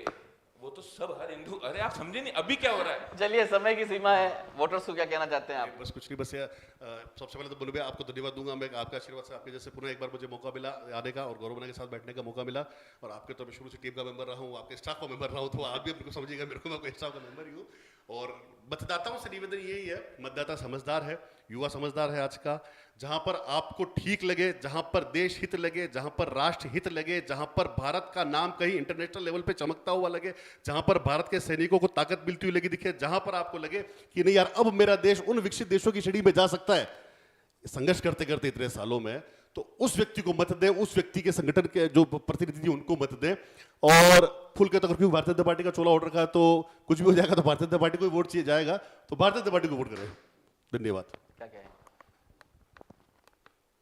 वो तो सब हर हिंदू, अरे आप समझे नहीं अभी क्या हो रहा है? चलिए, समय की सीमा है, वोटर्स को क्या कहना चाहते हैं आप? बस कुछ नहीं, बस सबसे पहले तो बोलूँ मैं आपको धन्यवाद दूंगा, मैं आपका आशीर्वाद से, आपके जैसे पुनः एक बार मुझे मौका मिला आने का और गौरव के साथ बैठने का मौका मिला, और आपके तो मैं शुरू से टीम का मेंबर रहा हूँ, आपके स्टाफ का मेंबर रहा हूँ, तो आप भी अपने को समझिएगा, मेरे को मैं आपके स्टाफ का मेंबर ही हूँ। और मतदाताओं से निवेदन यही है, मतदाता समझदार है, युवा समझदार है आज का, जहां पर आपको ठीक लगे, जहां पर देश हित लगे, जहां पर राष्ट्र हित लगे, जहां पर भारत का नाम कहीं इंटरनेशनल लेवल पे चमकता हुआ लगे, जहां पर भारत के सैनिकों को ताकत मिलती हुई लगी दिखे, जहां पर आपको लगे कि नहीं यार अब मेरा देश उन विकसित देशों की श्रेणी में जा सकता है, संघर्ष करते करते इतने सालों में, तो उस व्यक्ति को मत दें, उस व्यक्ति के संगठन के जो प्रतिनिधि उनको मत दें। और फुल के तौर पर भारतीय जनता पार्टी का चोला ऑर्डर का तो कुछ भी हो जाएगा, तो भारतीय जनता पार्टी को वोट चाहिए जाएगा, तो भारतीय जनता पार्टी को वोट करें। धन्यवाद। क्या कहें?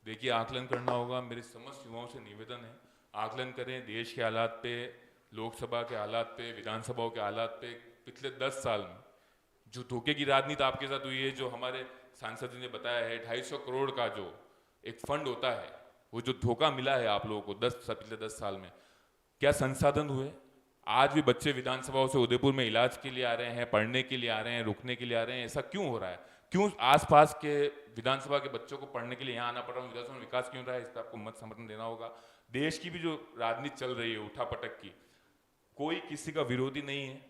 देखिए, आकलन करना होगा, मेरे समस्त युवाओं से निवेदन है, आकलन करें देश के हालात पे, लोकसभा के हालात पे, विधानसभाओं के हालात पे, पिछले 10 साल में जो धोखे की राजनीति आपके साथ हुई है, जो हमारे सांसद जी ने बताया है 250 करोड़ का जो एक फंड होता है, वो जो धोखा मिला है आप लोगों को पिछले 10 साल में, क्या संसाधन हुए? आज भी बच्चे विधानसभाओं से उदयपुर में इलाज के लिए आ रहे हैं, पढ़ने के लिए आ रहे हैं, रुकने के लिए आ रहे हैं। ऐसा क्यों हो रहा है? क्यों आसपास के विधानसभा के बच्चों को पढ़ने के लिए यहाँ आना पड़ रहा है? विधानसभा में विकास क्यों रहा है? इस पर आपको मत समर्थन देना होगा। देश की भी जो राजनीति चल रही है उठापटक की, कोई किसी का विरोधी नहीं है,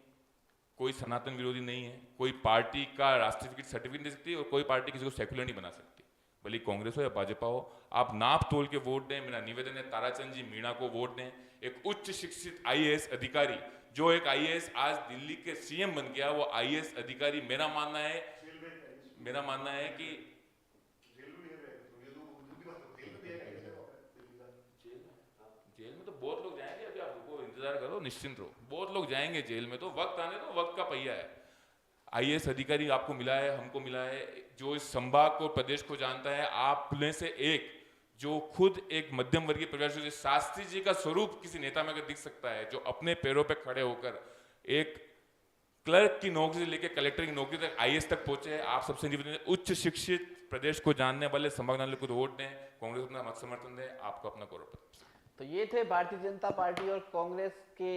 कोई सनातन विरोधी नहीं है, कोई पार्टी का राष्ट्रीय सर्टिफिकेट दे सकती है और कोई पार्टी किसी को सेक्युलर नहीं बना सकती, भले कांग्रेस हो या भाजपा हो। आप नाप तोल के वोट दें। मेरा निवेदन है ताराचंद जी मीणा को वोट दें, एक उच्च शिक्षित आईएएस अधिकारी, जो एक आईएएस आज दिल्ली के सीएम बन गया, वो आईएएस अधिकारी मेरा मानना है कि जेल में तो बहुत लोग जाएंगे, अभी आप रुको, इंतजार करो, निश्चिंत रहो, बहुत लोग जाएंगे जेल में, तो वक्त आने दो, वक्त का पहिया है। आईएएस अधिकारी आपको मिला है, हमको मिला है, जो इस संभाग को, प्रदेश को जानता है। आप में से एक जो खुद एक मध्यम वर्गीय परिवार से, शास्त्री जी का स्वरूप किसी नेता में अगर दिख सकता है, जो अपने पैरों पे खड़े होकर एक क्लर्क की नौकरी से लेकर कलेक्टर की नौकरी तक, आईएएस तक पहुंचे हैं। आप सबसे निवेदन है, उच्च शिक्षित प्रदेश को जानने वाले संभाग नागरिक को वोट दें, कांग्रेस अपना मत समर्थन दें, आपको अपना गौरव। तो ये थे भारतीय जनता पार्टी और कांग्रेस के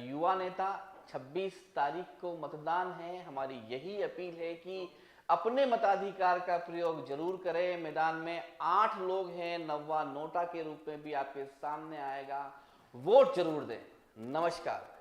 युवा नेता। 26 तारीख को मतदान है। हमारी यही अपील है कि अपने मताधिकार का प्रयोग जरूर करें। मैदान में 8 लोग हैं, नव्वा नोटा के रूप में भी आपके सामने आएगा। वोट जरूर दें। नमस्कार।